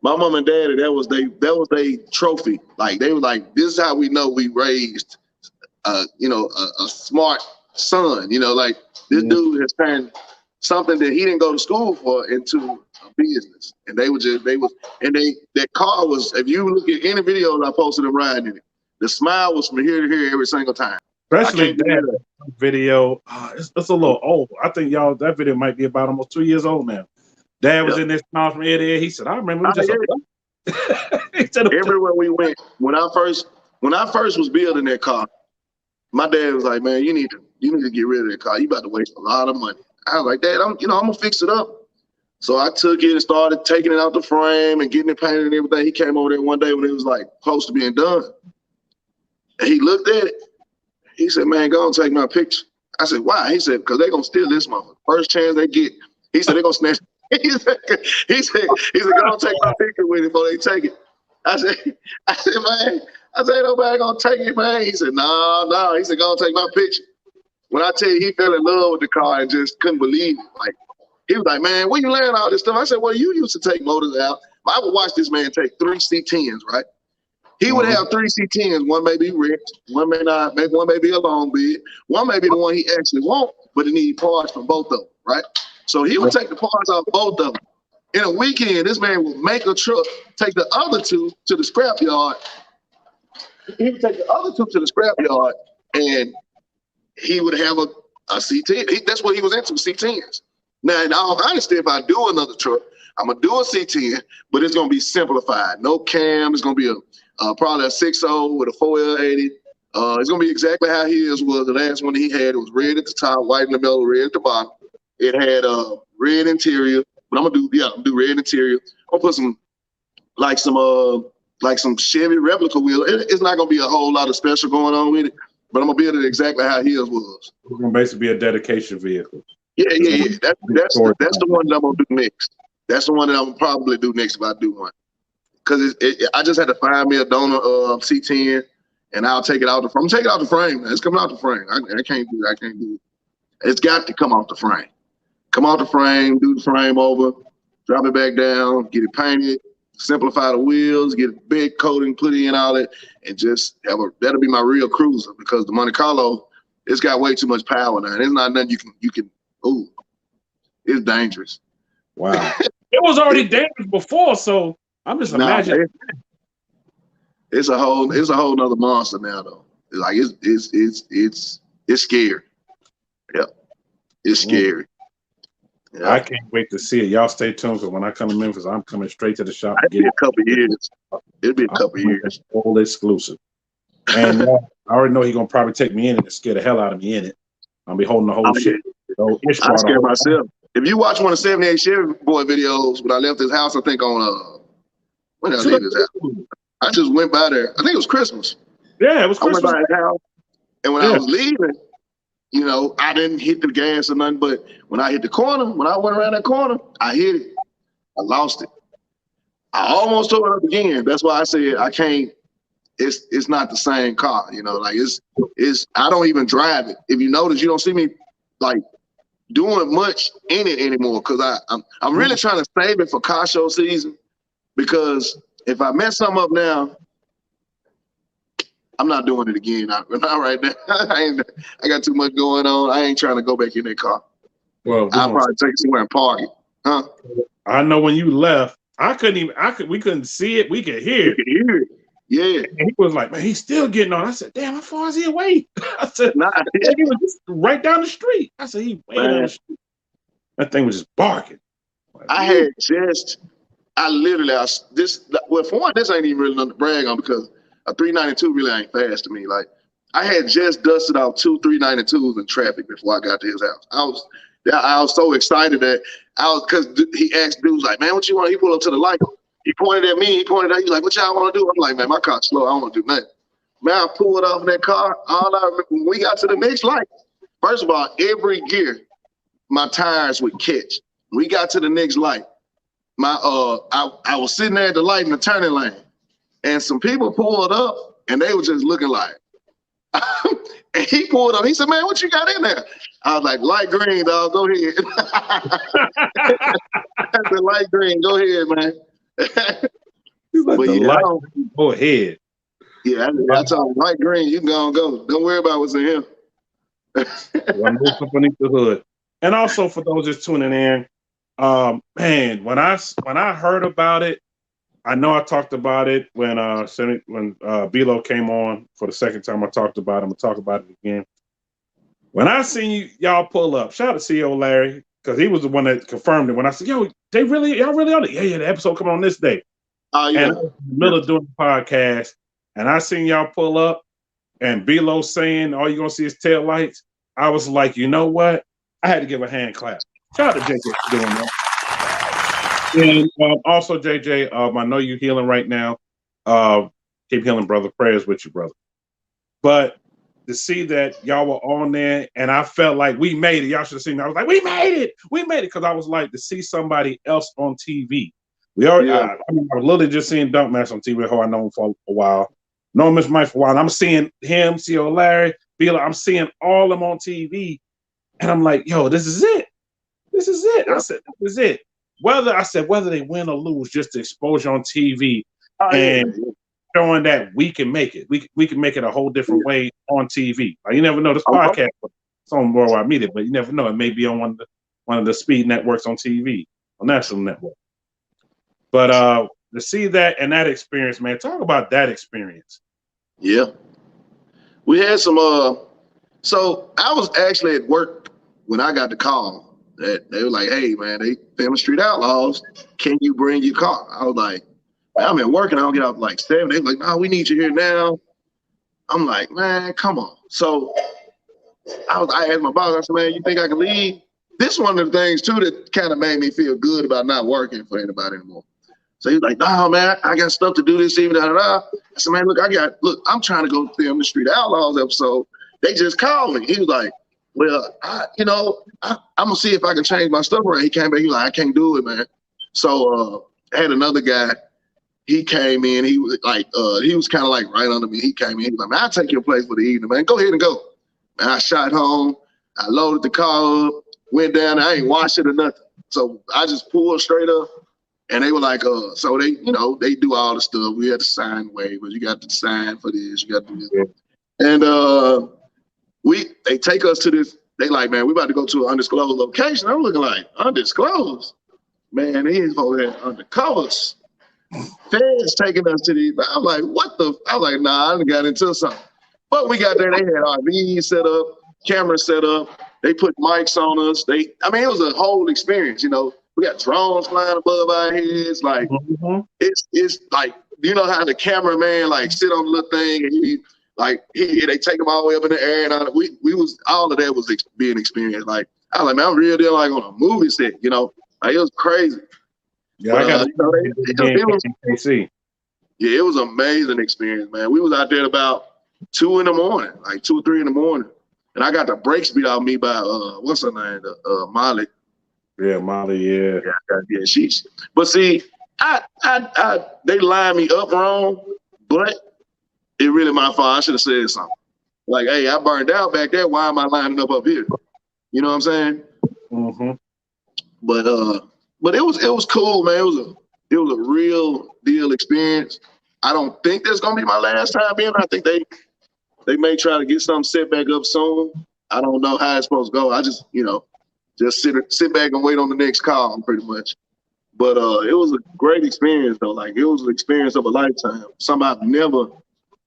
My mom and daddy, that was they trophy. Like they were like, this is how we know we raised, a smart son. Like this dude has turned something that he didn't go to school for into a business. And that car was. If you look at any videos I posted him riding in it, the smile was from here to here every single time. Especially that video, it's a little old. I think that video might be about almost 2 years old now. Dad was in this smile from ear to ear. He said, I remember everywhere we went. When I first was building that car, my dad was like, man, you need to get rid of that car. You about to waste a lot of money. I was like, Dad, I'm gonna fix it up. So I took it and started taking it out the frame and getting it painted and everything. He came over there one day when it was like close to being done. And he looked at it. He said, man, go and take my picture. I said, why? He said, because they're going to steal this motherfucker. First chance they get. He said, they're going to snatch. He said, go and take my picture with it before they take it. I said, man, nobody going to take it, man. He said, no. He said, go and take my picture. When I tell you, he fell in love with the car and just couldn't believe it. Like, he was like, man, where you learn all this stuff? I said, well, you used to take motors out. I would watch this man take 3 C10s, right? He would have 3 C10s. One may be ripped, one may not. Maybe one may be a long bid. One may be the one he actually wants, but he need parts from both of them, right? So he would take the parts off both of them. In a weekend, this man would make a truck, take the other 2 to the scrap yard. He would take the other 2 to the scrap yard, and he would have a C10. That's what he was into, C10s. Now, in all honesty, if I do another truck, I'm gonna do a C10, but it's gonna be simplified. No cam. It's gonna be probably a 6.0 with a 4L80. It's gonna be exactly how his was. The last one he had, it was red at the top, white in the middle, red at the bottom. It had red interior, but I'm gonna do red interior. I'll put some Chevy replica wheel. It's not gonna be a whole lot of special going on with it, but I'm gonna build it exactly how his was. It's gonna basically be a dedication vehicle. Yeah. That's the one that I'm gonna do next. That's the one that I'm gonna probably do next if I do one. Because I just had to find me a donor C10, and I'll take it out the frame. I'm taking it out the frame. It's coming out the frame. I can't do it. It's got to come off the frame. Come off the frame, do the frame over, drop it back down, get it painted, simplify the wheels, get a big coating, put it in all that, and just that'll be my real cruiser because the Monte Carlo, it's got way too much power now. There's not nothing you can. Ooh, it's dangerous. Wow. It was already dangerous before, so I'm just imagining. It's a whole nother monster now though. Like it's It's scary. Yeah, it's scary. Yeah. I can't wait to see it. Y'all stay tuned, because when I come to Memphis, I'm coming straight to the shop. It'll be a couple years. It'll be a couple years. All exclusive. And I already know he's gonna probably take me in it and scare the hell out of me in it. I'll be holding the whole shit. So I scare myself. If you watch one of the 78 Chevy Boy videos when I left his house, I think on when did I leave his house? I just went by there. I think it was Christmas. Yeah, it was Christmas. I went by his house, and when I was leaving, you know, I didn't hit the gas or nothing. But when I hit the corner, when I went around that corner, I hit it. I lost it. I almost tore it up again. That's why I said I can't. It's not the same car, you know. Like it's. I don't even drive it. If you notice, you don't see me like doing much in it anymore, because I'm really trying to save it for car show season, because if I mess something up now, I'm not doing it again. Not right now. I got too much going on. I ain't trying to go back in that car. Well, I'll probably take it somewhere and park it. Huh? I know when you left, we couldn't see it. We could hear it. We could hear it. Yeah. And he was like, man, he's still getting on. I said, damn, how far is he away? I said, he was just right down the street. I said, he way down the street. That thing was just barking. Like, well, for one, this ain't even really nothing to brag on, because a 392 really ain't fast to me. Like, I had just dusted out 2 392s in traffic before I got to his house. I was so excited because he asked dudes like, man, what you want? He pulled up to the light. He pointed at me. He's like, what y'all want to do? I'm like, man, my car's slow. I don't want to do nothing. Man, I pulled off in that car. All I remember, when we got to the next light, first of all, every gear, my tires would catch. We got to the next light. I was sitting there at the light in the turning lane, and some people pulled up, and they were just looking like, and he pulled up. He said, man, what you got in there? I was like, light green, dog. Go ahead. I said, light green. Go ahead, man. But yeah, go ahead. Yeah, I told him, light green, you can go. Don't worry about what's in here. Underneath the hood. And also, for those just tuning in, man, when I heard about it, I know I talked about it when B-Lo came on for the second time. I talked about it. I'm gonna talk about it again. When I seen y'all pull up, shout out to CEO Larry, because he was the one that confirmed it. When I said, yo, y'all really on it? Yeah, the episode coming on this day. Oh, yeah. And I was in the middle of doing the podcast, and I seen y'all pull up, and B-Lo saying, all you're gonna see is tail lights. I was like, you know what? I had to give a hand clap. Shout out to JJ for doing that. And also, JJ, I know you're healing right now. Keep healing, brother. Prayers with you, brother. But to see that y'all were on there, and I felt like we made it. Y'all should have seen me. I was like, we made it. We made it. Because I was like, to see somebody else on TV. We already, I was literally just seeing Dunk Match on TV, who I know him for a while. Know Memphis Mike for a while. And I'm seeing him, C.O. Larry, B-Lo. I'm seeing all of them on TV. And I'm like, yo, this is it. This is it. I said, this is it. Whether they win or lose, just the exposure on TV and showing that we can make it. We can make it a whole different way on TV. Like, you never know, this podcast it's on Worldwide Media, but you never know, it may be on one of the speed networks on TV, on national network. But to see that and that experience, man, talk about that experience. Yeah. We had some so I was actually at work when I got the call. That they were like, hey, man, they Family Street Outlaws. Can you bring your car? I was like, I'm at work and I don't get out like 7. They were like, no, we need you here now. I'm like, man, come on. So I asked my boss, I said, man, you think I can leave? This is one of the things, too, that kind of made me feel good about not working for anybody anymore. So he's like, no, man, I got stuff to do this evening. I said, man, look, I'm trying to go film the Street Outlaws episode. They just called me. He was like, well, I'm going to see if I can change my stuff around. He came back. He was like, I can't do it, man. So I had another guy. He came in. He was like, he was kind of like right under me. He came in. He was like, man, I'll take your place for the evening, man. Go ahead and go. And I shot home. I loaded the car up, went down. I ain't washed it or nothing. So I just pulled straight up. And they were like, so they, they do all the stuff. We had to sign waivers. You got to sign for this. You got to do this. And they take us to this. They like, man, we about to go to an undisclosed location. I'm looking like, undisclosed? Man, these folks had undercovers. Feds taking us to these. I'm like, what the? I'm like, nah, I done got into something. But we got there. They had RVs set up. cameras set up. They put mics on us. I mean, it was a whole experience. You know, we got drones flying above our heads. Like it's like, you know how the cameraman like sit on the little thing and they take him all the way up in the air and all that. We was all of that was being experienced. Like I was like, man, I'm real deal like on a movie set. You know, like it was crazy. Yeah, But, I got yeah, it was an amazing experience, man. We was out there about 2 in the morning, like 2 or 3 in the morning. And I got the brakes beat out of me by what's her name? Molly. Yeah, Molly, yeah. Yeah, she's. But see, they lined me up wrong, but it really my fault. I should have said something. Like, hey, I burned out back there. Why am I lining up here? You know what I'm saying? Mm-hmm. But it was cool, man. It was a real deal experience. I don't think that's gonna be my last time being. I think they may try to get something set back up soon. I don't know how it's supposed to go. I just, you know, just sit back and wait on the next call, pretty much. But it was a great experience, though. Like, it was an experience of a lifetime. Something I've never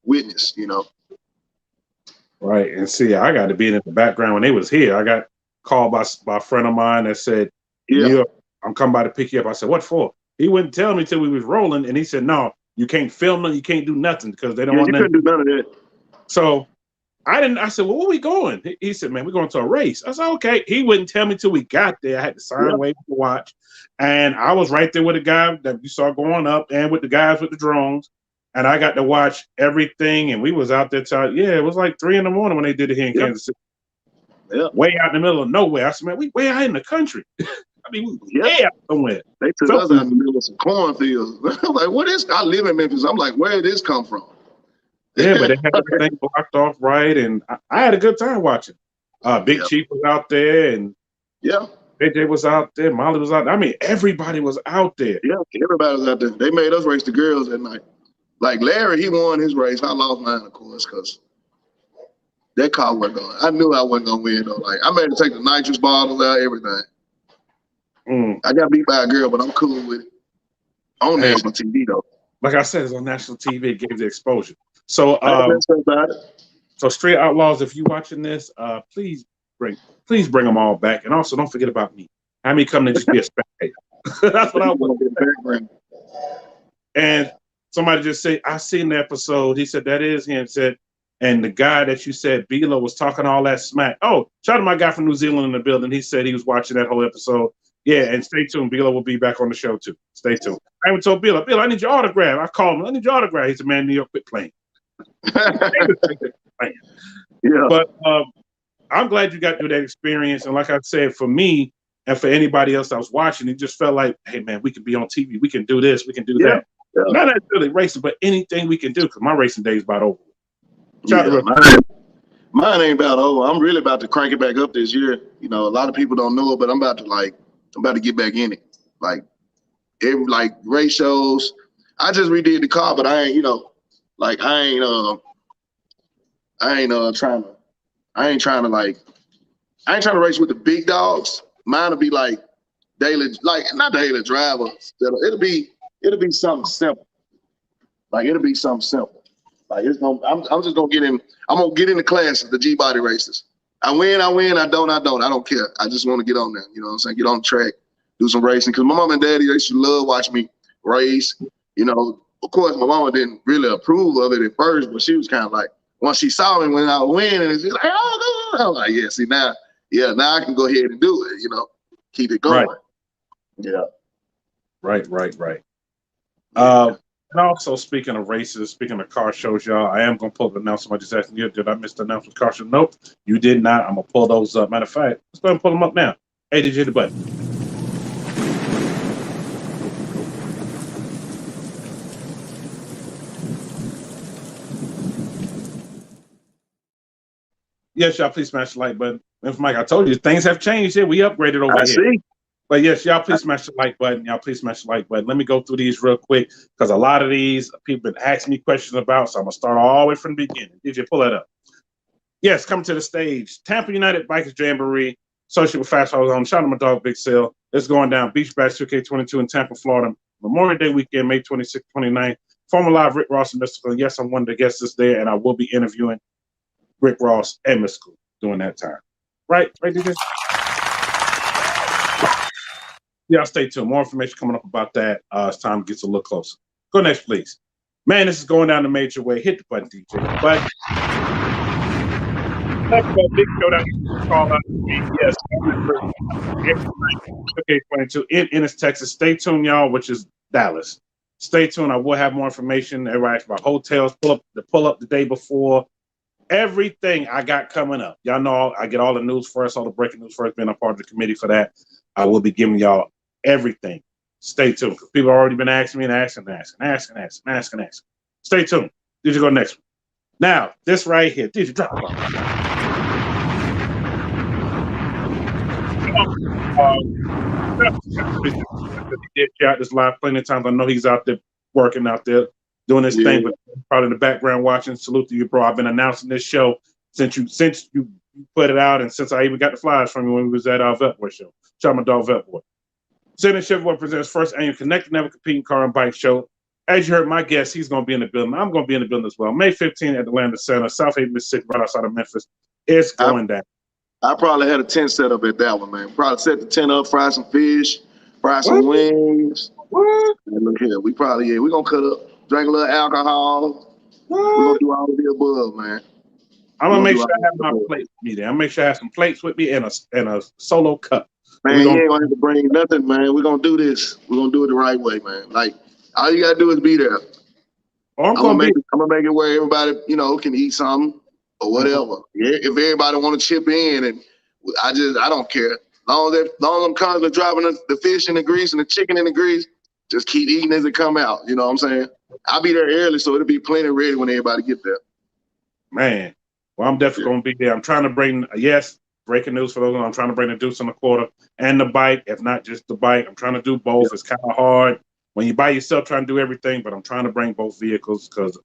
witnessed, you know. Right. And see, I got to be in the background when they was here. I got called by a friend of mine that said, yeah, I'm coming by to pick you up. I said, what for? He wouldn't tell me till we was rolling. And he said, no, you can't film them. You can't do nothing because they don't want you couldn't do none of that. So I said, well, where we going? He said, man, we're going to a race. I said, okay. He wouldn't tell me till we got there. I had to sign away to watch. And I was right there with the guy that you saw going up and with the guys with the drones. And I got to watch everything. And we was out there it was like 3 in the morning when they did it here in Kansas City. Yeah. Way out in the middle of nowhere. I said, man, we way out in the country. I mean, we way out somewhere. They took us out in the middle of some cornfields. I'm like, what is? I live in Memphis. I'm like, where did this come from? Yeah, but they had everything blocked off right, and I had a good time watching. Big Chief was out there, and AJ was out there, Molly was out there. I mean, everybody was out there. Yeah, everybody was out there. They made us race the girls that night. Like Larry, he won his race. I lost mine, of course, because that car wasn't going. I knew I wasn't going to win, though. Like, I made to take the nitrous bottles out, everything. I got beat by a girl, but I'm cool with it. On national TV, though. Like I said, it's on national TV. It gave the exposure. So, so Street Outlaws, if you watching this, please bring them all back, and also don't forget about me. Have me come and just be a spectator. That's what I want to do. And somebody just say, I seen the episode. He said that is him. Said, and the guy that you said Bilo was talking all that smack. Oh, shout out to my guy from New Zealand in the building. He said he was watching that whole episode. Yeah, and stay tuned. Bilo will be back on the show too. Stay tuned. I even told Bilo, I need your autograph. I called him. I need your autograph. He said, man, New York, quit playing. Yeah. But I'm glad you got through that experience. And like I said, for me and for anybody else that was watching, it just felt like, hey, man, we can be on TV. We can do this. We can do that. Yeah. Not necessarily racing, but anything we can do because my racing day is about over. Mine ain't about over. I'm really about to crank it back up this year. You know, a lot of people don't know it, but I'm about to get back in it. Like race shows. I just redid the car, but I ain't, you know, like I ain't trying to race with the big dogs. Mine will be like daily, like not daily driver. It'll be something simple. Like it'll be something simple. Like I'm just gonna get in. I'm gonna get in the class of the G body races. I win. I don't care. I just want to get on there. You know what I'm saying? Get on the track, do some racing. Cause my mom and daddy, they used to love watching me race. You know, of course, my mama didn't really approve of it at first, but she was kind of like, once she saw me when I win, and she's like, oh, no. I was like, yeah, see now I can go ahead and do it. You know, keep it going. Right. Yeah. Right. And also, speaking of races, speaking of car shows, y'all, I am going to pull the announcement. I just asked you, did I miss the announcement car show? Nope, you did not. I'm going to pull those up. Matter of fact, let's go ahead and pull them up now. Hey, did you hit the button? Yes, y'all, please smash the like button. Memphis Mike, I told you, things have changed here. We upgraded over here. See. But yes, y'all please smash the like button. Y'all please smash the like button. Let me go through these real quick because a lot of these people been asking me questions about, so I'm going to start all the way from the beginning. DJ, pull that up. Yes, come to the stage. Tampa United Bikers Jamboree, associated with Fast Hall Zone. Shout out to my dog, Big Sale. It's going down Beach Bash 2K22 in Tampa, Florida. Memorial Day weekend, May 26th, 29th. Former Live, Rick Ross and Mystical. And yes, I'm one of the guests that's there, and I will be interviewing Rick Ross and Mystical. during that time. Right, DJ? Y'all stay tuned. More information coming up about that as time gets a little closer. Go next, please. Man, this is going down the major way. Hit the button, DJ. But big showdown. Call out. Yes. Okay, 22 in Ennis, Texas. Stay tuned, y'all, which is Dallas. Stay tuned. I will have more information. Everybody about hotels. Pull up the day before. Everything I got coming up. Y'all know I get all the news first, all the breaking news first. Being a part of the committee for that, I will be giving y'all everything. Stay tuned, because people have already been asking me and asking. Stay tuned. Did you go next one? Now, this right here. Did you drop it? He did chat this live plenty of times. I know he's out there working out there doing his thing, but probably in the background watching. Salute to you, bro. I've been announcing this show since you put it out, and since I even got the flyers from you when we was at our Vetboy show. Shout out my dog Vetboy. Sydney Chevrolet presents first annual Connect Never Competing Car and Bike Show. As you heard my guest, he's going to be in the building. I'm going to be in the building as well. May 15th at the Landon Center, South Haven, Mississippi, right outside of Memphis. It's going down. I probably had a tent set up at that one, man. Probably set the tent up, fry some fish, fry some wings. What? And look here, we're gonna cut up, drink a little alcohol. We're gonna do all of the above, man. I'm gonna make sure I have my plates with me there. I'm gonna make sure I have some plates with me and a solo cup. Man, you ain't gonna have to bring nothing, man. We're gonna do this. We're gonna do it the right way, man. Like, all you gotta do is be there. I'm gonna make it where everybody, can eat something or whatever. Yeah, if everybody want to chip in, and I don't care. As long as them constantly dropping the fish and the grease and the chicken and the grease, just keep eating as it come out. You know what I'm saying? I'll be there early, so it'll be plenty ready when everybody get there. Man, well, I'm definitely gonna be there. I'm trying to bring breaking news for those. I'm trying to bring the Deuce and the Quarter and the bike, if not just the bike. I'm trying to do both. It's kind of hard when you by yourself trying to do everything, but I'm trying to bring both vehicles because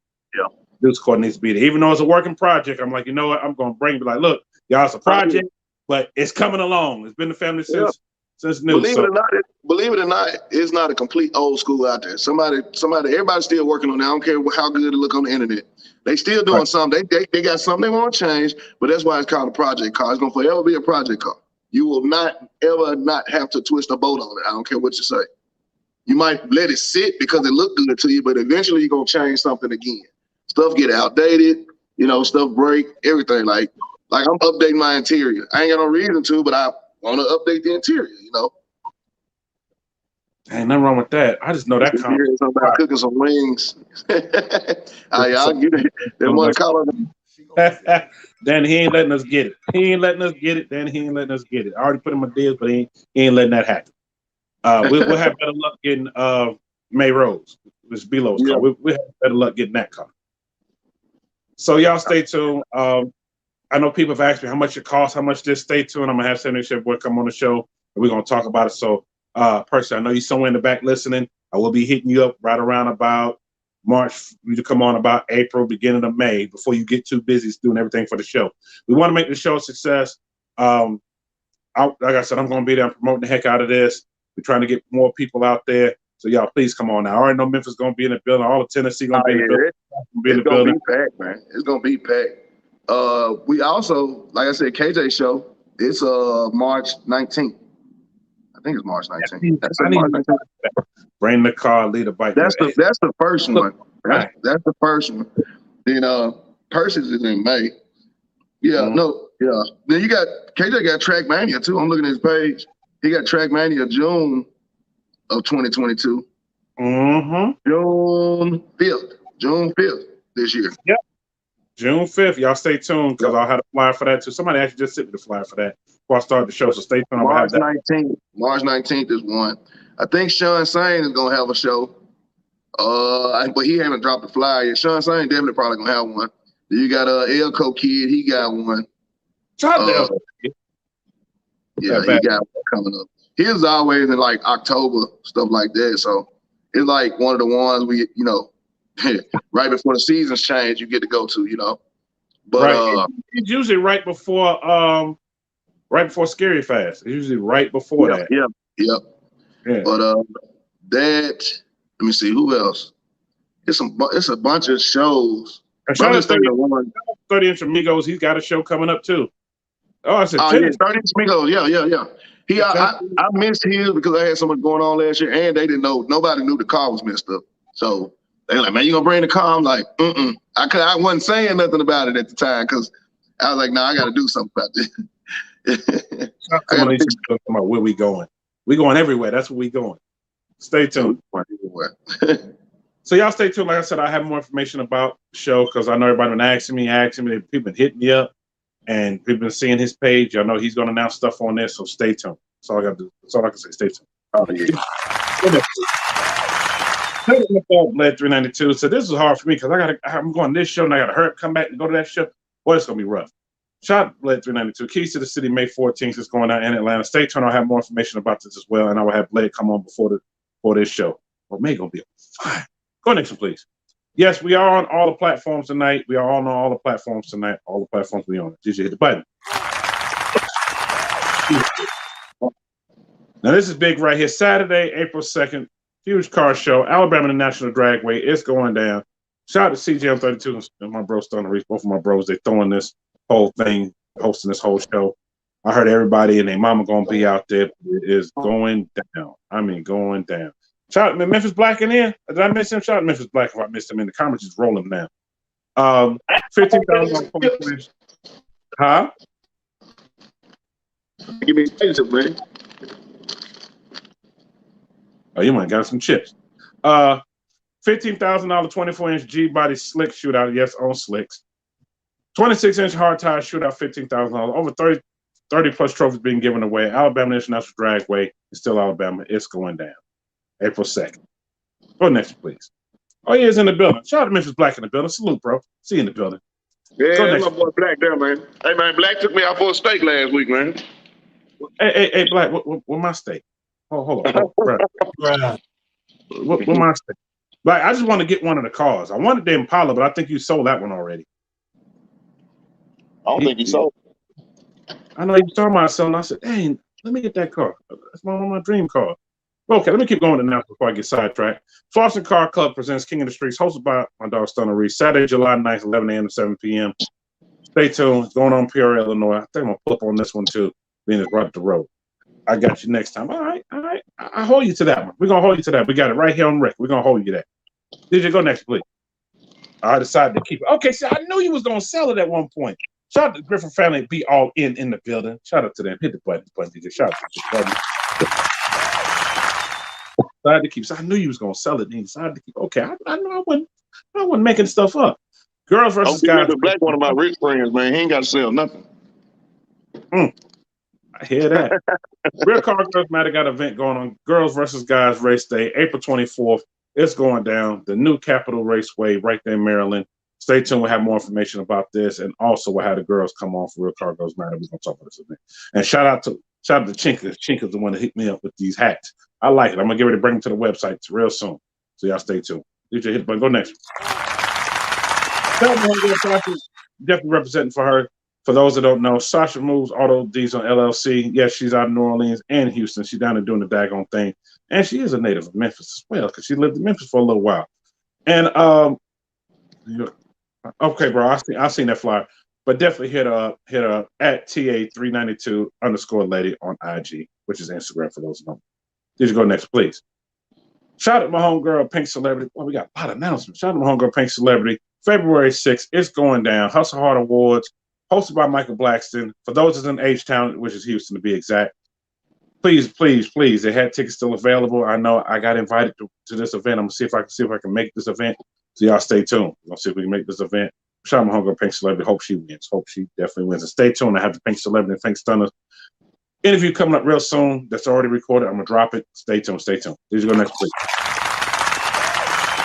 Deuce Quarter needs to be there. Even though it's a working project, I'm like, you know what? I'm gonna bring it. Like, look, y'all, it's a project, but it's coming along. It's been the family since new. Believe it or not, it's not a complete old school out there. Everybody's still working on it. I don't care how good it look on the internet. They still doing something. They got something they want to change, but that's why it's called a project car. It's gonna forever be a project car. You will not ever not have to twist a boat on it. I don't care what you say. You might let it sit because it look good to you, but eventually you're gonna change something again. Stuff get outdated, stuff break, everything. Like I'm updating my interior. I ain't got no reason to, but I want to update the interior, Ain't nothing wrong with that. I just know that something about cooking some wings. Y'all get it. They want to call it. Then he ain't letting us get it. Then he ain't letting us get it. I already put in my deals, but he ain't letting that happen. We'll have better luck getting May Rose, which is Belo's car. We'll have better luck getting that car. So y'all stay tuned. I know people have asked me how much it costs, how much this. Stay tuned. I'm gonna have Senator Chef Boy come on the show, and we're gonna talk about it. So, personally, I know you're somewhere in the back listening. I will be hitting you up right around about March. You to come on about April, beginning of May, before you get too busy doing everything for the show. We want to make the show a success. Like I said, I'm gonna be there promoting the heck out of this. We're trying to get more people out there. So y'all, please come on now. I already know Memphis gonna be in the building. All of Tennessee gonna be in the building. It's gonna be packed, man. It's gonna be packed. We also, like I said, KJ show. It's March 19th. I think it's March 19th. That's March 19th. Bring the car, lead a bike. That's the first one. That's the first one. Then Percy's is in May. Then you got KJ got Track Mania too. I'm looking at his page. He got Track Mania June of 2022. June 5th this year. Yep. June 5th. Y'all stay tuned because I'll have a flyer for that too. Somebody actually just sent me the flyer for that before I start the show. So stay tuned. March 19th. March 19th is one. I think Sean Sane is gonna have a show. But he haven't dropped the flyer yet. Sean Sane definitely probably gonna have one. Then you got Elko Kid, he got one. Yeah, he got one coming up. His always in like October, stuff like that. So it's like one of the ones we, right before the seasons change, you get to go to, But it's usually right before Scary Fast. It's usually right before that. Yeah. But let me see who else. It's a bunch of shows. And 30 Inch Amigos, he's got a show coming up too. Oh, I said Oh, yeah, 30 Smigos. Yeah. I missed his because I had so much going on last year, and they didn't know. Nobody knew the car was messed up. So they were like, man, you gonna bring the car? I'm like, I wasn't saying nothing about it at the time because I was like, nah, I got to do something about this. About where we going. We going everywhere. That's where we going. Stay tuned. So y'all stay tuned. Like I said, I have more information about the show because I know everybody been asking me. People been hitting me up, and people been seeing his page. Y'all know he's gonna announce stuff on there. So stay tuned. That's all I got to do. That's all I can say. Stay tuned. Oh, yeah. Bled 392. So this is hard for me because I'm going to this show and I got to hurry up, come back and go to that show. Boy, it's gonna be rough. Shot Bled 392. Keys to the City, May 14th is going on in Atlanta. Stay tuned. I'll have more information about this as well, and I will have Bled come on before this show. Well, May gonna be fine. Go next one, please. Yes, we are on all the platforms tonight. We are on all the platforms tonight. All the platforms we on. Did you hit the button? Now this is big right here. Saturday, April 2nd. Huge car show. Alabama International Dragway. It's going down. Shout out to CGM32 and my bro Stunner Reese. Both of my bros, they throwing this whole thing, hosting this whole show. I heard everybody and their mama gonna be out there. It is going down. I mean, going down. Shout out to Memphis Black in here. Did I miss him? Shout out to Memphis Black if I missed him in the comments. Just roll him now. 15,000. Huh? Give me a man. Oh, you might got some chips. $15,000 24-inch G body slick shootout. Yes, on slicks. 26-inch hard tire shootout. $15,000. Over 30 plus trophies being given away. Alabama International Dragway is still Alabama. It's going down. April 2nd. Go next, please. Oh, yeah, he's in the building. Shout out to Memphis Black in the building. Salute, bro. See you in the building. Yeah, my boy Black there, man. Hey, man, Black took me out for a steak last week, man. Hey, Black, what my steak? Oh, hold on. Bro. What my steak? Black, I just want to get one of the cars. I wanted the Impala, but I think you sold that one already. I don't think he sold it. I know you were talking about selling. I said, hey, let me get that car. That's one of my dream cars. Okay, let me keep going now before I get sidetracked. Flossin Car Club presents King of the Streets, hosted by my dog Stunner Reese, Saturday, July 9th, 11 a.m. to 7 p.m. Stay tuned. It's going on Peoria, Illinois. I think I'm going to pull up on this one, too, being it's right up the road. I got you next time. All right. I hold you to that one. We're going to hold you to that. We got it right here on record. We're going to hold you to that. DJ, go next, please. I decided to keep it. Okay, see, I knew you was going to sell it at one point. Shout out to the Griffin family. Be all in the building. Shout out to them. Hit the button, DJ. Shout out to the button. Decided to keep. So I knew you was gonna sell it. And he decided to keep. Okay, I know I wasn't making stuff up. Girls versus guys. Black, one of my rich friends, man. He ain't got to sell nothing. I hear that. Real Car Girls Matter got an event going on. Girls versus Guys race day, April 24th. It's going down. The new Capitol Raceway right there in Maryland. Stay tuned. We'll have more information about this, and also we'll have the girls come on for Real Car Girls Matter. We're gonna talk about this event. And shout out to Chinka. Chinka's the one that hit me up with these hats. I like it. I'm gonna get ready to bring them to the website real soon. So y'all stay tuned. DJ, hit the button. Go next. Definitely representing for her. For those that don't know, Sasha Moves Auto Diesel LLC. Yes, she's out of New Orleans and Houston. She's down there doing the daggone thing. And she is a native of Memphis as well, because she lived in Memphis for a little while. And okay, bro, I seen that flyer. But definitely hit her up at TA392_lady on IG, which is Instagram for those who don't. Did you go next, please? Shout out to my homegirl, Pink Celebrity. Well, we got a lot of announcements. Shout out to my homegirl, Pink Celebrity. February 6th, it's going down. Hustle Hard Awards, hosted by Michael Blackston. For those that's in H-Town, which is Houston to be exact, please. They had tickets still available. I know I got invited to this event. I'm gonna see if I can make this event. So y'all stay tuned. We're gonna see if we can make this event. Shout out to my homegirl, Pink Celebrity. Hope she wins. Hope she definitely wins. And stay tuned. I have the Pink Celebrity and Pink Stunner interview coming up real soon. That's already recorded. I'm gonna drop it. Stay tuned. Did you go next, please?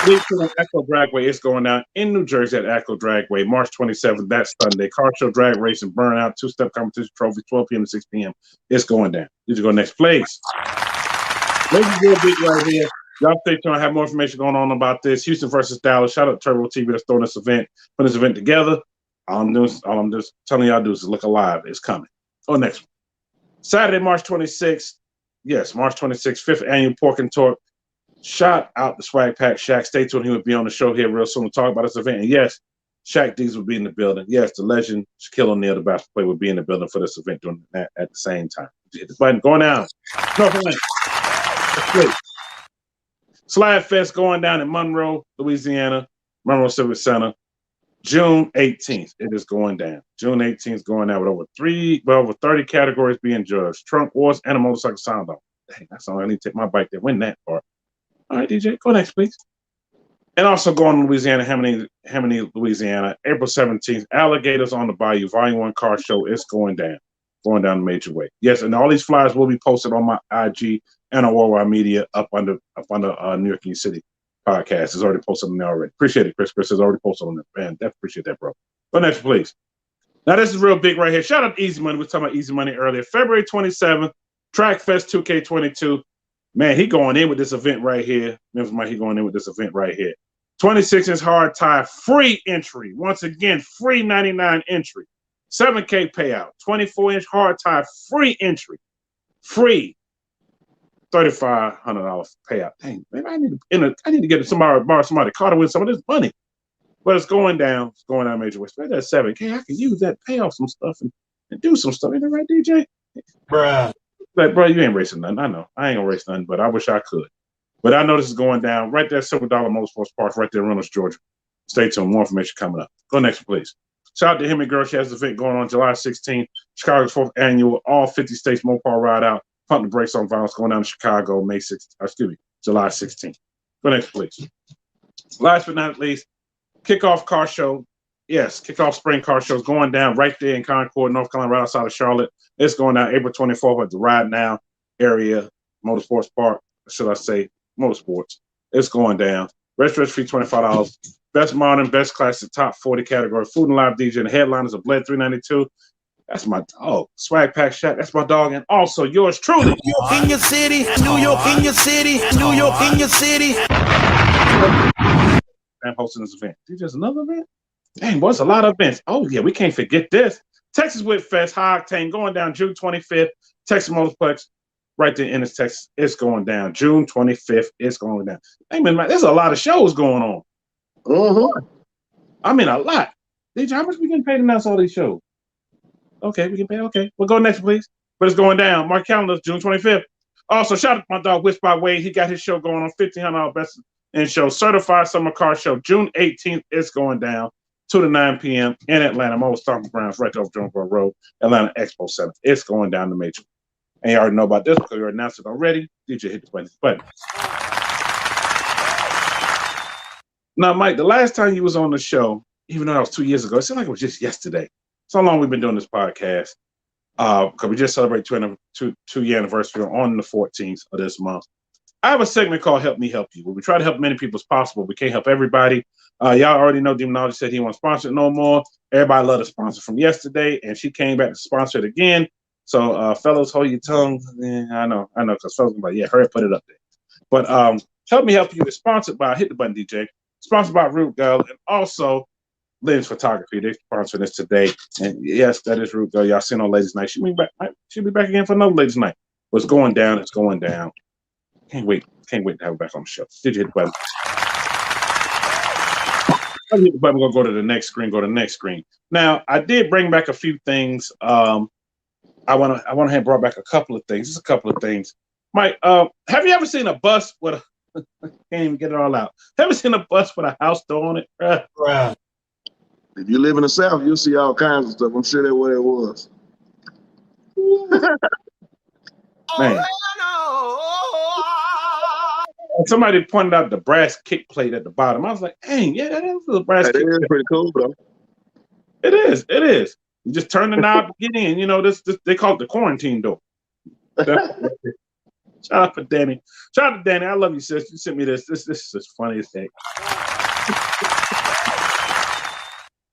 Echo Dragway is going down in New Jersey at Echo Dragway, March 27th. That's Sunday. Car show, drag racing, burnout, two-step competition trophy, 12 p.m. to 6 p.m. It's going down. Did you go next, please? This is real big right here. Y'all stay tuned. I have more information going on about this. Houston versus Dallas. Shout out to Turbo TV that's throwing this event, putting this event together. All I'm just telling y'all to do is look alive. It's coming. Oh, next one. Saturday, March 26th. Yes, March 26th, 5th annual Pork and Torque. Shout out the Swag Pack Shack. Stay tuned. He will be on the show here real soon to talk about this event. And yes, Shaq Dees will be in the building. Yes, the legend Shaquille O'Neal, the basketball player, will be in the building for this event doing that at the same time. Hit the button, going down. Slab Fest going down in Monroe, Louisiana, Monroe Civic Center, June 18th. It is going down. June 18th is going down with over 30 categories being judged. Trunk wars and a motorcycle sound off. Dang, that's all I need to take my bike there. Win that part. All right, DJ, go next, please. And also going to Louisiana, Hamony, Louisiana, April 17th, Alligators on the Bayou, Volume 1 car show. It's going down the major way. Yes, and all these flyers will be posted on my IG and on Worldwide Media up under New York in Your City podcast. It's already posted on there already. Appreciate it, Chris. Chris has already posted on there. Man, definitely appreciate that, bro. Go next, please. Now, this is real big right here. Shout out to Easy Money. We were talking about Easy Money earlier. February 27th, Track Fest 2K22. Man, he going in with this event right here. Memphis Mike, he going in with this event right here. 26-inch hard tie, free entry. Once again, free 99 entry. $7K payout. 24-inch hard tie, free entry. Free $3,500 payout. Dang, man, I need to get borrow somebody car to win some of this money. But it's going down. It's going down major way. Especially that $7K. I can use that to pay off some stuff and do some stuff. Ain't that right, DJ? Bruh. Like, bro, you ain't racing nothing. I know. I ain't gonna race nothing, but I wish I could. But I know this is going down right there, $7 Motorsports Park, right there in Reynolds, Georgia. Stay tuned. More information coming up. Go next, please. Shout out to him and girl. She has an event going on July 16th. Chicago's 4th annual all 50 states Mopar ride out. Pump the brakes on violence going down to Chicago, July 16th. Go next, please. Last but not least, kickoff car show. Yes, kickoff spring car show is going down right there in Concord, North Carolina, right outside of Charlotte. It's going down April 24th at the Ride Now area, Motorsports Park, should I say, Motorsports. It's going down. Registration fee $25. Best modern, best classic, top 40 category. Food and live DJ. And the headliners are Bled 392. That's my dog. Swag Pack Shack. That's my dog. And also yours truly. New York in your city. New York in your city. New York in your city. I'm hosting this event. DJ's another event? Dang, boy, it's a lot of events. Oh, yeah, we can't forget this. Texas Wit Fest, High Octane, going down June 25th. Texas Motorplex, right there in Texas. It's going down. June 25th, it's going down. Hey, man, there's a lot of shows going on. I mean, a lot. DJ, how much we getting paid to announce all these shows? Okay, we can pay. Okay, we'll go next, please. But it's going down. Mark calendar, June 25th. Also, shout out to my dog, Which by Wade. He got his show going on, $1,500 best in show. Certified Summer Car Show, June 18th. It's going down. 2 to 9 p.m. in Atlanta. Old Stomping Grounds, right off Jonesboro Road, Atlanta Expo Center. It's going down the major. And you already know about this because you announced it already. DJ, hit the button. Now, Mike, the last time you was on the show, even though that was 2 years ago, it seemed like it was just yesterday. So long we've been doing this podcast. Because we just celebrated 2-year anniversary on the 14th of this month. I have a segment called Help Me Help You, where we try to help many people as possible. We can't help everybody. Y'all already know Demonology said he won't sponsor it no more. Everybody loved the sponsor from yesterday, and she came back to sponsor it again. So, fellows, hold your tongue. I know, because fellows are like, yeah, hurry up, put it up there. But Help Me Help You is sponsored by, hit the button, DJ, sponsored by Root Girl, and also Lens Photography. They sponsored this today. And yes, that is Root Girl. Y'all seen on Ladies Night. She'll be back again for another Ladies Night. But it's going down. It's going down. Can't wait to have her back on the show. Did you hit the button? I'll hit the button. We'll go to the next screen. Now, I did bring back a few things. I want to have brought back a couple of things. Just a couple of things. Mike, have you ever seen a bus with a can't even get it all out. Have you seen a bus with a house door on it? Right. If you live in the South, you'll see all kinds of stuff. I'm sure that's what it was. Man. Somebody pointed out the brass kick plate at the bottom. I was like, dang, yeah, that is a brass kick plate. It is pretty cool, though. It is. You just turn the knob, get in. You know, this they call it the quarantine door. Shout out to Danny. I love you, sis. You sent me this. This is funny as heck.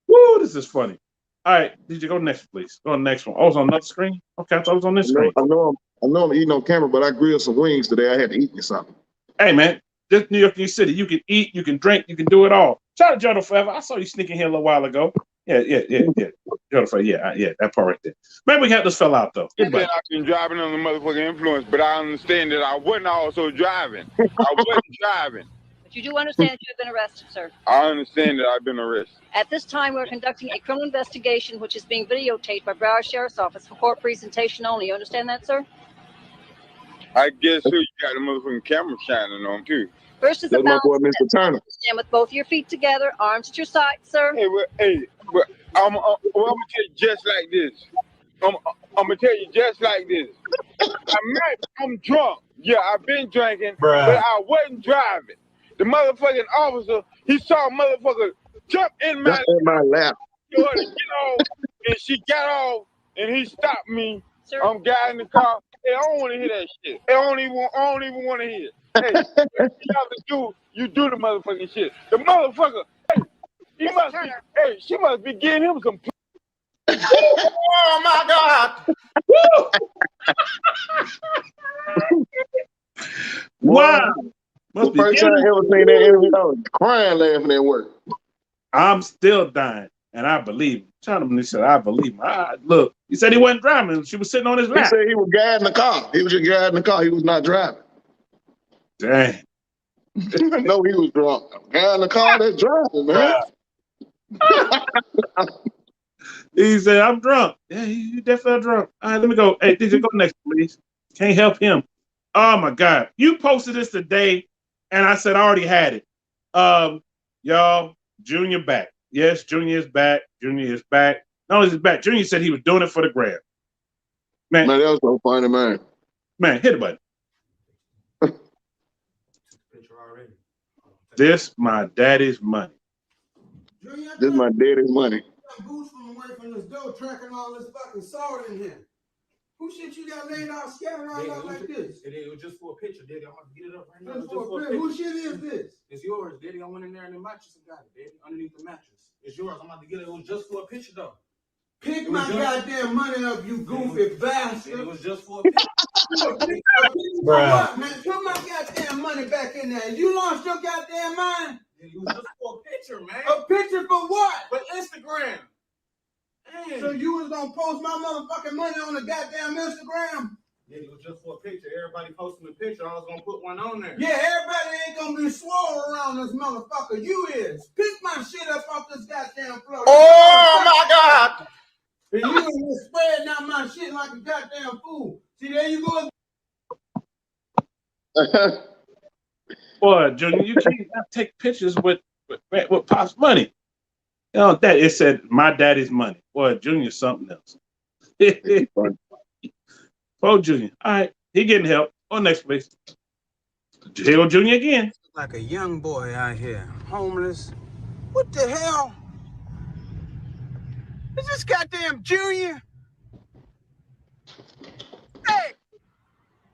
Woo, this is funny. All right, did you go next, please? Go on the next one. Oh, it was on another screen? Okay, I thought it was on this screen. I know I'm eating on camera, but I grilled some wings today. I had to eat me something. Hey, man, this New York City, you can eat, you can drink, you can do it all. Shout out to Jordan Forever. I saw you sneaking here a little while ago. Yeah. Jordan Forever, yeah, that part right there. Maybe we can help this fella out, though. I've been driving under motherfucking influence, but I understand that I wasn't also driving. I wasn't driving. You do understand that you have been arrested, sir? I understand that I've been arrested. At this time, we're conducting a criminal investigation, which is being videotaped by Broward Sheriff's Office for court presentation only. You understand that, sir? I guess so. You got the motherfucking camera shining on too. First is That's my boy, Mr. Turner. Stand with both your feet together, arms at your sides, sir. Hey, I'm gonna tell you just like this. I'm gonna tell you just like this. I'm drunk. Yeah, I've been drinking, but I wasn't driving. The motherfucking officer, he saw a motherfucker jump in my lap. Get off, and she got off, and he stopped me. Sir? I'm guy in the car. Hey, I don't want to hear that shit. I don't even want to hear it. Hey, you do the motherfucking shit. The motherfucker, hey, she must be getting him some. Oh my God! Wow. The first time I ever seen that interview, I was crying laughing at work. I'm still dying, and I believe him. He said, I believe him. Look, he said he wasn't driving. She was sitting on his lap. He said he was guiding the car. He was just guiding the car. He was not driving. Dang. No, he was drunk. Guiding the car, that's driving, man. He said, I'm drunk. Yeah, you definitely drunk. All right, let me go. Hey, Drizzy, go next, please. Can't help him. Oh, my God. You posted this today, and I said I already had it. Y'all, Junior back. Yes, Junior is back. Junior is back. Not only is he back, Junior said he was doing it for the gram. Man, that was so funny, man. Man, hit the button. This my daddy's money. This my daddy's money. Boots from away from this door, tracking all this fucking salt in here. Who shit you got laid out, scattered around out like this? It was just for a picture, Daddy. I'm about to get it up right now. Just for a picture. Who shit is this? It's yours, Daddy. I went in there in the mattress and got it, Daddy. Underneath the mattress. It's yours. I'm about to get it. It was just for a picture, though. Pick my goddamn money up, you goofy bastard. It was just for a picture. What, man? Put my goddamn money back in there. You lost your goddamn mind? It was just for a picture, man. A picture for what? For Instagram. Dang. So you was gonna post my motherfucking money on the goddamn Instagram? Yeah, it was just for a picture. Everybody posting a picture. I was gonna put one on there. Yeah, everybody ain't gonna be swole around this motherfucker. You is. Pick my shit up off this goddamn floor. Oh my God! And you was spreading out my shit like a goddamn fool. See, there you go. Boy, Junior, you can't take pictures with Pop's money. You know, that it said my daddy's money. Boy, Junior's something else. Oh, Junior. All right, he getting help. On next, please. Here go Junior again. Like a young boy out here, homeless. What the hell? Is this goddamn Junior? Hey!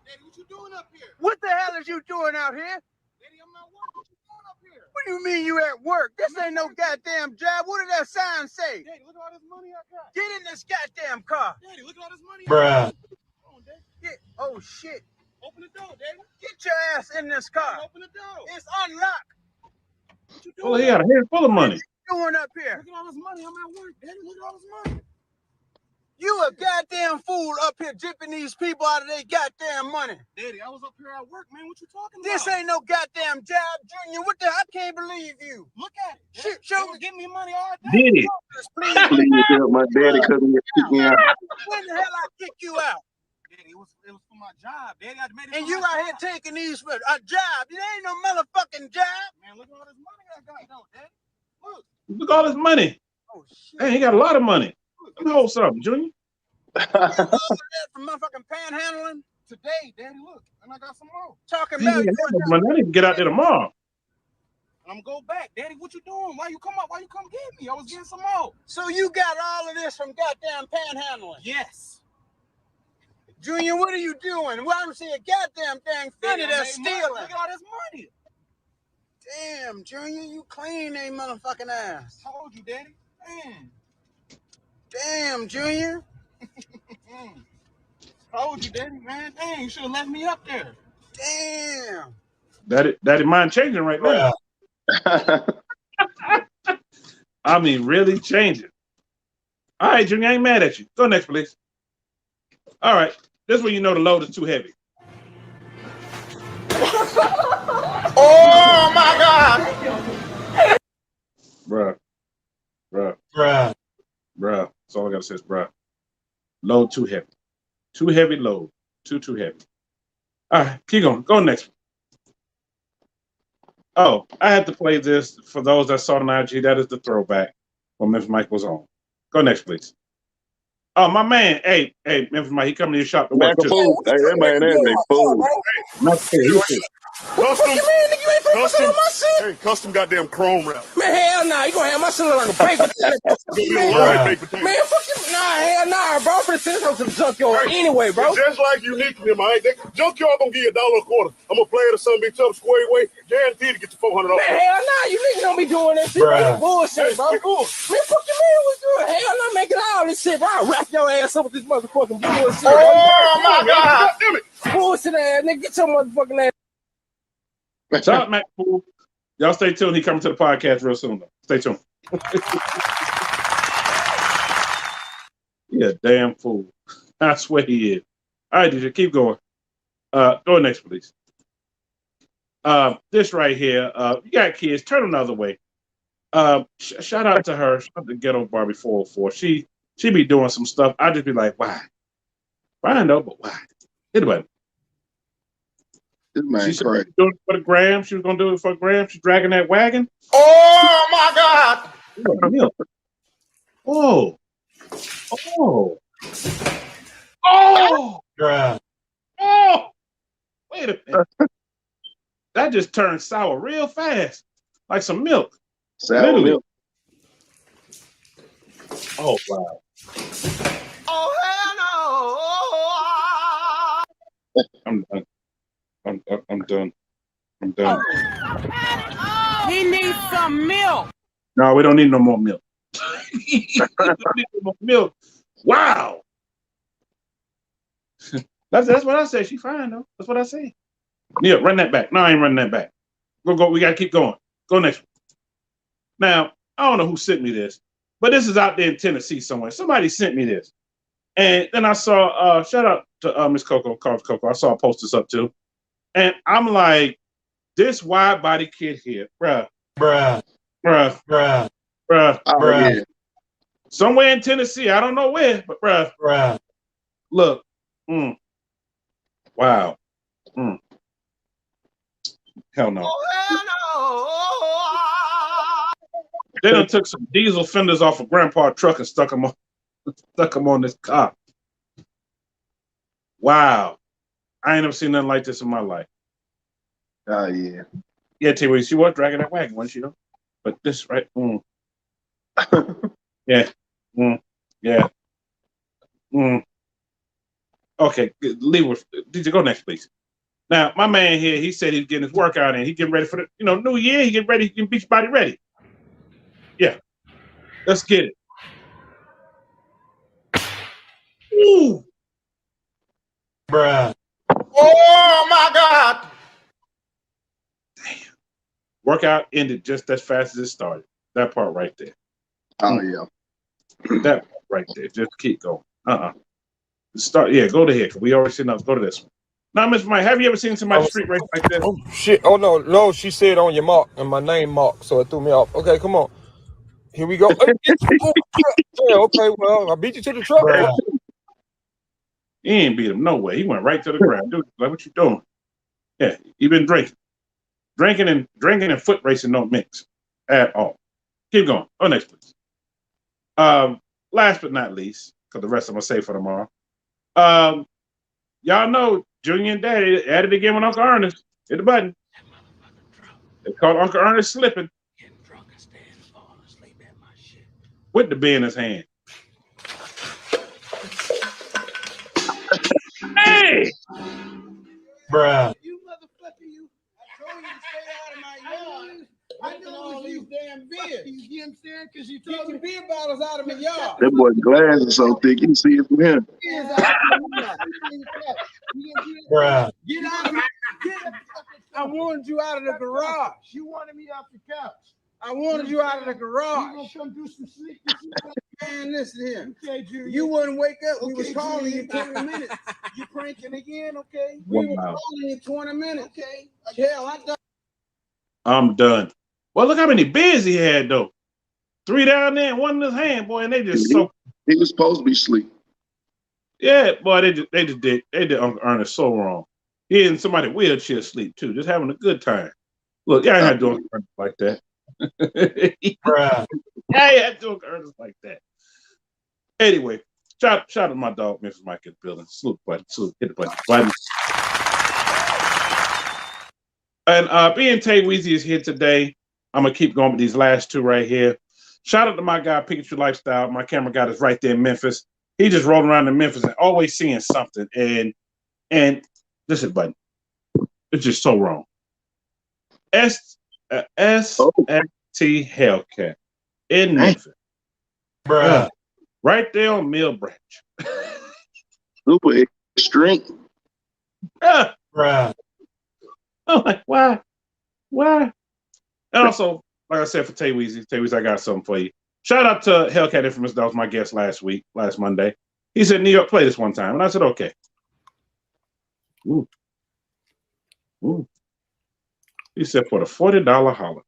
Daddy, what you doing up here? What the hell is you doing out here? Daddy, I'm at work. What you doing up here? What do you mean you at work? This ain't no goddamn job. What did that sign say? Daddy, look at all this money I got. Get in this goddamn car. Daddy, look at all this money I got. Come on, Daddy. Oh, shit. Open the door, Daddy. Get your ass in this car. Open the door. It's unlocked. What you doing? Oh, he got a head full of money. Doing up here? Look at all this money. I'm at work, Daddy. Look at all this money. You a goddamn fool up here jipping these people out of their goddamn money. Daddy, I was up here at work, man. What you talking about? This ain't no goddamn job, Junior. What the? I can't believe you. Look at it. Shit, show me. Give me money all day. Did it? Please help my daddy couldn't kick me out. When the hell I kick you out? Daddy, it was for my job, Daddy. I made it. And you out here taking these for a job? It ain't no motherfucking job. Man, look at all this money I got, though, Daddy. Look. Look at all this money. Oh shit. Man, he got a lot of money. Let me hold something, Junior. All of that from motherfucking panhandling today, Daddy. Look, and I got some more. Talking about I need to get out there tomorrow. And I'm gonna go back, Daddy. What you doing? Why you come up? Why you come get me? I was getting some more. So you got all of this from goddamn panhandling? Yes. Junior, what are you doing? Well, I'm seeing a goddamn thing funny that's stealing. Look at all this money. Damn, Junior, you clean a motherfucking ass. Told you, Daddy. Man. Damn, Junior. Told you, Daddy, man. Dang, you should have left me up there. Damn. Daddy mind changing right now. I mean, really changing. All right, Junior, I ain't mad at you. Go next, please. All right. This is when you know the load is too heavy. Oh my God. Bruh. Bruh. That's all I gotta say is bruh. Load too heavy. Too heavy load. Too heavy. All right, keep going. Go next. Oh, I had to play this for those that saw it on IG. That is the throwback when Memphis Mike was on. Go next, please. Oh, my man. Hey, Memphis Mike, he coming to your shop to Man, work too. fool. Hey, that man, that nigga fool. Not cool. Custom, Hey, custom goddamn chrome wrap. Man, hell nah. You gonna have my shit look like a baked potato. Man, fuck you. Nah, hell nah, bro. I'm finna send this to the junkyard anyway, bro. Just like you need them, all right? Junkyard gonna give you $1 a quarter. I'm gonna play it or something, bitch up square away. Guaranteed to get you $400. Man, hell nah. You niggas don't be doing that shit, bro. You bullshit, bro. Man, fuck you, man. What's good? Hell nah, making all this shit, bro. I'll wrap your ass up with this motherfucking bullshit. Oh, my God. Damn it. Bullshit ass, nigga. Get your motherfucking ass. Shout out, Mac Fool. Y'all stay tuned. He coming to the podcast real soon, though. Stay tuned. Yeah, damn fool. I swear he is. All right, DJ, keep going. Go next, please. This right here. You got kids. Turn another way. Shout out to her. Shout out to Ghetto Barbie 404. She be doing some stuff. I just be like, why? I know, but why? Hit the button. This man She said crazy. she was doing it for the gram. She was gonna do it for a gram. She's dragging that wagon. Oh my God. Oh. Bruh. Oh. Wait a minute. That just turned sour real fast, like some milk. Sour Literally. milk. Oh wow. Oh, hell no. I'm done. I'm done. I'm done. He needs some milk. No, we don't need no more milk. We don't need no more milk. Wow. That's what I say. She fine though. That's what I say. Yeah, run that back. No, I ain't running that back. Go. We gotta keep going. Go next one. Now, I don't know who sent me this, but this is out there in Tennessee somewhere. Somebody sent me this. And then I saw shout out to Miss Coco, Coach Coco. I saw her post this up too. And I'm like, this wide body kid here, bruh. Oh, Yeah. Somewhere in Tennessee, I don't know where, but bruh. Look, wow. Hell no. They done took some diesel fenders off of Grandpa's truck and stuck them on this car. Wow. I ain't never seen nothing like this in my life. Oh, yeah. Yeah, T-Way, she was dragging that wagon, wasn't she, though? But this, right? Yeah. Yeah. Okay, leave with, did you go next, please? Now, my man here, he said he's getting his workout in. He getting ready for the, New Year. He getting ready. He can beach body ready. Yeah. Let's get it. Ooh. Oh my God. Damn. Workout ended just as fast as it started. That part right there. Oh, yeah. That part right there. Just keep going. Start. Yeah, go to here. We already seen us. Go to this one. Now, Mr. Mike, have you ever seen somebody street race like this? Oh shit! Oh no! She said on your mark and my name Mark, so it threw me off. Okay, come on. Here we go. Yeah, okay. Well, I beat you to the truck. He ain't beat him no way. He went right to the ground. Dude, like, what you doing? Yeah, he been drinking. Drinking and foot racing don't mix at all. Keep going. Oh, next, please. Last but not least, because the rest I'm gonna save for tomorrow. Y'all know Junior and Daddy at it again with Uncle Ernest. Hit the button. They called Uncle Ernest slipping. With the beer in his hand. Hey! Bruh. You motherfucker, you. I told you to stay out of my yard. I know all these damn beers. You get what I'm saying? Because you told me beer bottles out of my yard. That boy's glass is so thick, you can see it from here. Bruh. Get out of my. I wanted you out of the garage. You wanted me off the couch. I wanted you out of the garage. You gonna come do some sleep? Man, listen here. Okay, Junior. You wouldn't wake up. We was calling you 20 minutes. You pranking again, okay? We were calling you 20 minutes. Okay. Hell, I'm done. Well, look how many beers he had though. 3 down there and 1 in his hand, boy, and they just so. He was supposed to be asleep. Yeah, boy, they did Uncle Ernest so wrong. He in somebody wheelchair sleep too, just having a good time. Look, y'all ain't had to do Uncle Ernest like that. Bruh. I ain't had to do Uncle Ernest like that. Anyway, shout out to my dog, Memphis Mike in the building. Salute, buddy. Salute. Hit the button. And being Tay Weezy is here today, I'm gonna keep going with these last 2 right here. Shout out to my guy, Pikachu Lifestyle. My camera guy is right there in Memphis. He just rolling around in Memphis and always seeing something. And listen, buddy, it's just so wrong. SFT Hellcat in Memphis. Bruh. Right there on Mill Branch. Super extreme. Bruh. I'm like, why? And also, like I said, for Tay Weezy, I got something for you. Shout out to Hellcat Infamous. That was my guest last Monday. He said, New York, play this one time. And I said, okay. Ooh. He said, for the $40 holler.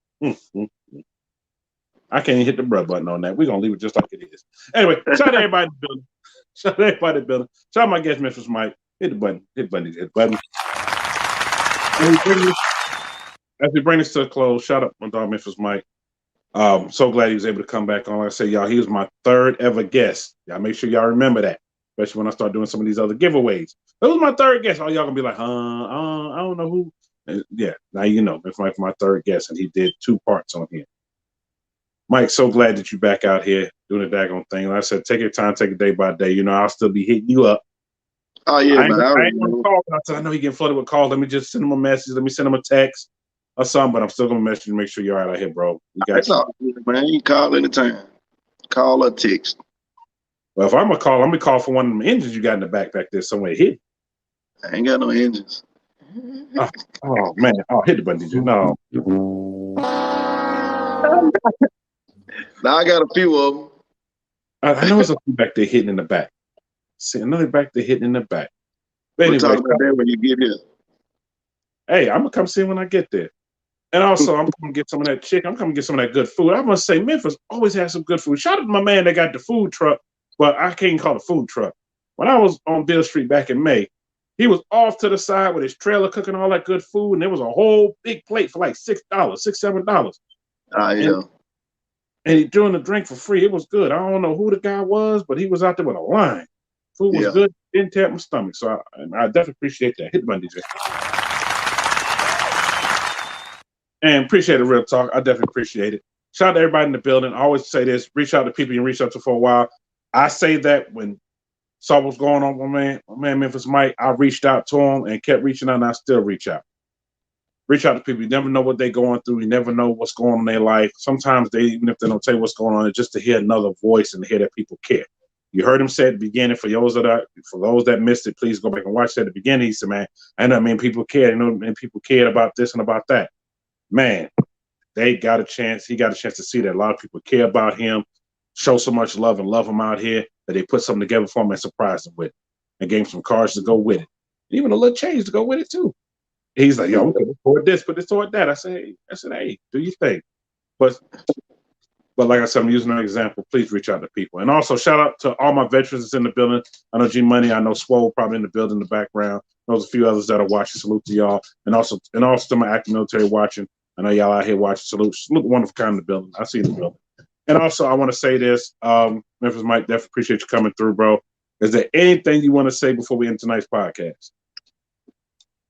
I can't even hit the bruh button on that. We're going to leave it just like it is. Anyway, shout out to everybody in the building. Shout out my guest, Memphis Mike. Hit the button. As we bring this to a close, shout out my dog, Memphis Mike. So glad he was able to come back on. Like I say, y'all, he was my 3rd ever guest. Y'all make sure y'all remember that, especially when I start doing some of these other giveaways. That was my 3rd guest. All y'all gonna be like, I don't know who. And yeah, now you know. It's my 3rd guest, and he did 2 parts on here. Mike, so glad that you back out here doing the daggone thing. Like I said, take your time, take it day by day. You know, I'll still be hitting you up. Oh yeah, I ain't gonna call. I know he getting flooded with calls. Let me just send him a message. Let me send him a text or something. But I'm still gonna message you to make sure you're all right out here, bro. We got you. All good, man. You call anytime. Call or text. Well, if I'm gonna call for one of them engines you got in the back there somewhere hidden. I ain't got no engines. Oh man! Oh, hit the button, did you? No. Now I got a few of them. I know there's a few back there hidden in the back. See another back there hidden in the back. But We'll anyway, talk about that when you get here. Hey, I'm gonna come see when I get there. And also, I'm gonna get some of that chicken. I'm gonna get some of that good food. I must say, Memphis always has some good food. Shout out to my man that got the food truck. Well, I can't call it a food truck. When I was on Bill Street back in May, he was off to the side with his trailer cooking all that good food, and there was a whole big plate for like $7. Yeah. And he doing the drink for free. It was good. I don't know who the guy was, but he was out there with a line. Food was good. Didn't tap my stomach. So I definitely appreciate that. Hit the button, DJ. And appreciate the real talk. I definitely appreciate it. Shout out to everybody in the building. I always say this, reach out to people you reach out to for a while. I say that when saw what's going on with my man Memphis Mike, I reached out to him and kept reaching out, and I still reach out. Reach out to people. You never know what they're going through. You never know what's going on in their life. Sometimes even if they don't tell you what's going on, it's just to hear another voice and to hear that people care. You heard him say at the beginning, for those that missed it, please go back and watch that at the beginning. He said, man, I know, people care. And people cared about this and about that. Man, he got a chance to see that a lot of people care about him, show so much love and love him out here that they put something together for him and surprised him with it. And gave him some cars to go with it. Even a little change to go with it too. He's like, yo, okay, toward this, put this toward that. I said, hey, do your thing. But like I said, I'm using an example. Please reach out to people. And also shout out to all my veterans that's in the building. I know G Money, I know Swole probably in the building in the background. There's a few others that are watching. Salute to y'all. And also to my active military watching. I know y'all out here watching. Salute wonderful kind in the building. I see you in the building. And also I want to say this, Memphis Mike, definitely appreciate you coming through, bro. Is there anything you want to say before we end tonight's podcast?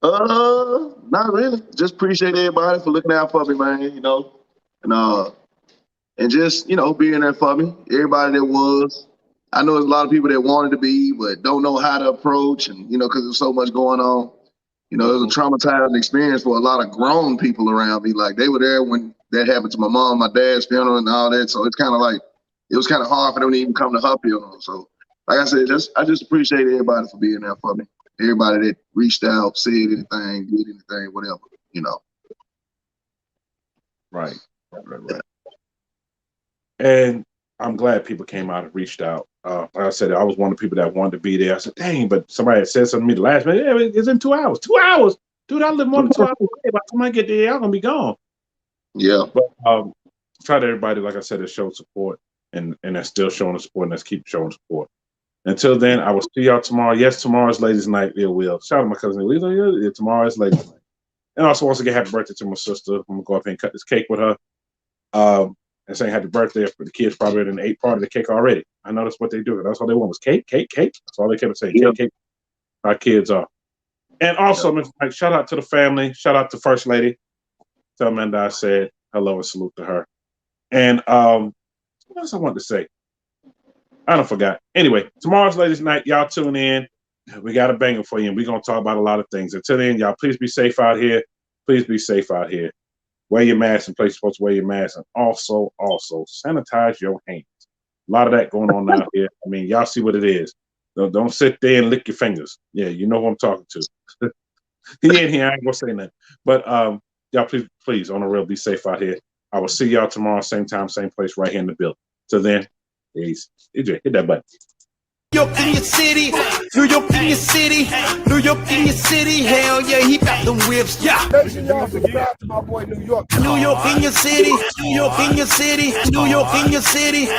Not really. Just appreciate everybody for looking out for me, man, and just, being there for me. Everybody that was. I know there's a lot of people that wanted to be, but don't know how to approach, and, because there's so much going on. It was a traumatizing experience for a lot of grown people around me. Like, they were there when that happened to my mom, my dad's funeral and all that. So it's kind of like, it was kind of hard for them to even come to her funeral. So, like I said, I just appreciate everybody for being there for me. Everybody that reached out, said anything, did anything, whatever, Right. And I'm glad people came out and reached out. Like I said, I was one of the people that wanted to be there. I said, dang, but somebody had said something to me the last minute. Yeah, it's in 2 hours. 2 hours? Dude, I live more than 2 hours away. By the time I get there, y'all going to be gone. Yeah. But shout out to everybody, like I said, that showed support and that's still showing support and that's keep showing support. Until then, I will see y'all tomorrow. Yes, tomorrow's ladies' night. It will. Shout out to my cousin. Yeah, tomorrow is ladies' night. And also, once again, happy birthday to my sister. I'm going to go up and cut this cake with her. And saying happy birthday for the kids probably didn't ate part of the cake already. I know that's what they do. That's all they want was cake, cake, cake. That's all they kept saying. Cake, cake. Our kids are. And also, Mr. Mike, shout out to the family. Shout out to First Lady. Tell Amanda I said hello and salute to her. And what else I want to say? I don't forgot. Anyway, tomorrow's ladies' night. Y'all tune in. We got a banger for you, and we're going to talk about a lot of things. Until then, y'all, please be safe out here. Please be safe out here. Wear your mask in place you're supposed to wear your mask, and also sanitize your hands. A lot of that going on out here. I mean, y'all see what it is. Don't sit there and lick your fingers. Yeah, you know who I'm talking to. He ain't here. I ain't gonna say nothing. But y'all, please, on the real, be safe out here. I will see y'all tomorrow, same time, same place, right here in the building. Till then, peace. DJ, hit that button. New York in your city, New York in your city, New York in your city. Hell yeah, he got them whips. Yeah. Make sure y'all subscribe to my boy New York. New York in your city, New York in your city, New York in your city.